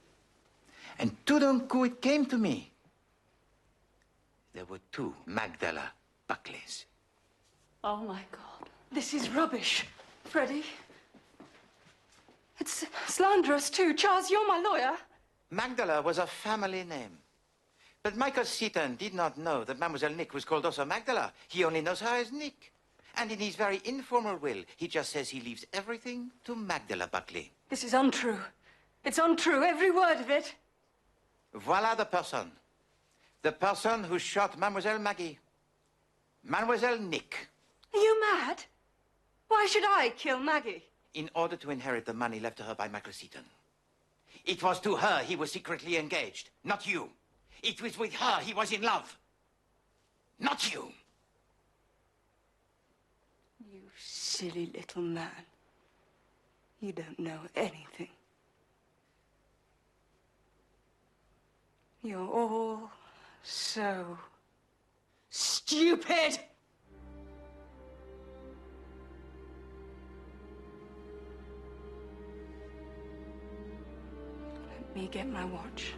And tout d'un coup it came to me. There were two Magdala Buckleys. Oh, my God. This is rubbish, Freddie. It's slanderous, too. Charles, you're my lawyer. Magdala was a family name. But Michael Seaton did not know that Mademoiselle Nick was called also Magdala. He only knows her as Nick. And in his very informal will, he just says he leaves everything to Magdala Buckley. This is untrue. It's untrue, every word of it. Voila the person. The person who shot Mademoiselle Maggie. Mademoiselle Nick. Are you mad? Why should I kill Maggie? In order to inherit the money left to her by Michael Seaton. It was to her he was secretly engaged, not you. It was with her he was in love, not you. You silly little man. You don't know anything. You're all so stupid. Let me get my watch.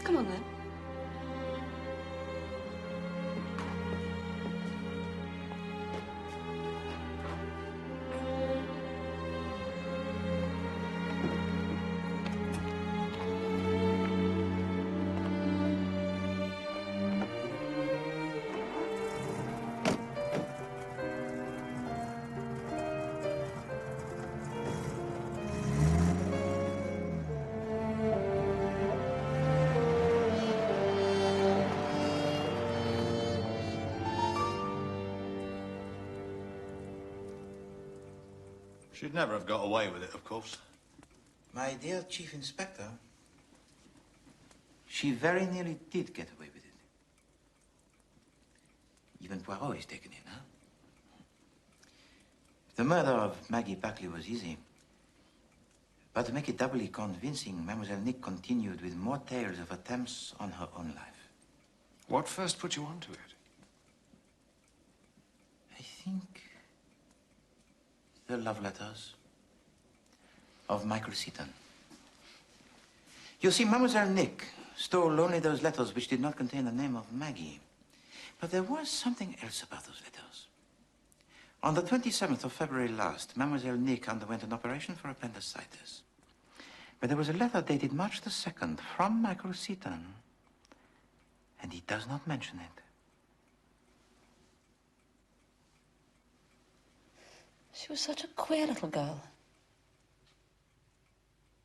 Come on, then. She'd never have got away with it, of course. My dear Chief Inspector, she very nearly did get away with it. Even Poirot is taken in, huh? The murder of Maggie Buckley was easy. But to make it doubly convincing, Mademoiselle Nick continued with more tales of attempts on her own life. What first put you onto it? I think the love letters of Michael Seaton. You see, Mademoiselle Nick stole only those letters which did not contain the name of Maggie. But there was something else about those letters. On the 27th of February last, Mademoiselle Nick underwent an operation for appendicitis. But there was a letter dated March the 2nd from Michael Seaton, and he does not mention it. She was such a queer little girl.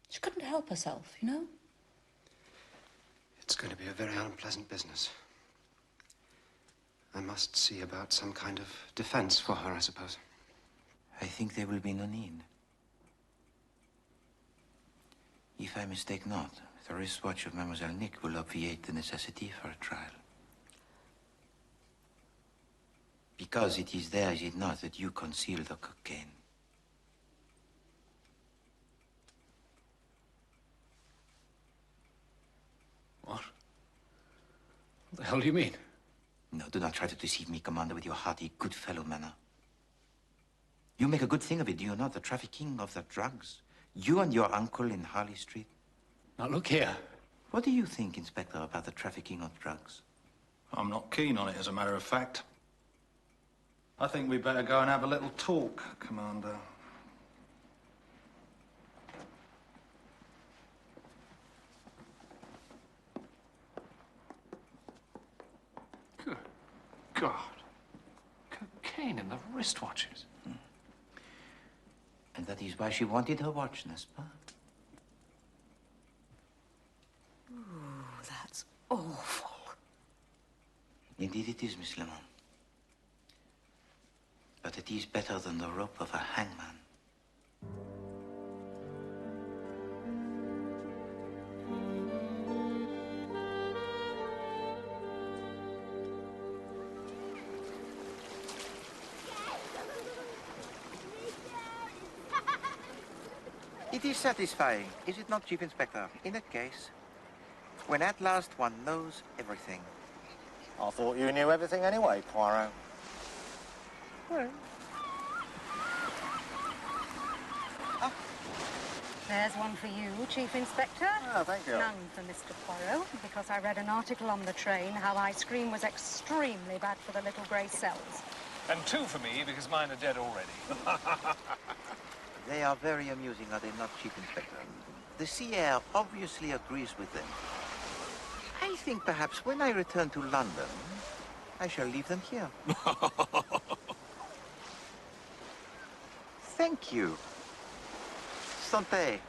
She couldn't help herself, you know? It's going to be a very unpleasant business. I must see about some kind of defense for her, I suppose. I think there will be no need. If I mistake not, the wristwatch of Mademoiselle Nick will obviate the necessity for a trial. Because it is there, is it not, that you conceal the cocaine? What? What the hell do you mean? No, do not try to deceive me, Commander, with your hearty, good fellow manner. You make a good thing of it, do you not? The trafficking of the drugs. You and your uncle in Harley Street. Now, look here. What do you think, Inspector, about the trafficking of drugs? I'm not keen on it, as a matter of fact. I think we'd better go and have a little talk, Commander. Good God. Cocaine in the wristwatches. And that is why she wanted her watch, n'est-ce pas? Ooh, that's awful. Indeed it is, Miss Lemon. But it is better than the rope of a hangman. It is satisfying, is it not, Chief Inspector? In that case, when at last one knows everything. I thought you knew everything anyway, Poirot. Well. There's one for you, Chief Inspector. Oh, thank you. None for Mr. Poirot, because I read an article on the train how ice cream was extremely bad for the little grey cells. And 2 for me, because mine are dead already. They are very amusing, are they not, Chief Inspector? The sea air obviously agrees with them. I think perhaps when I return to London, I shall leave them here. Thank you. Santé.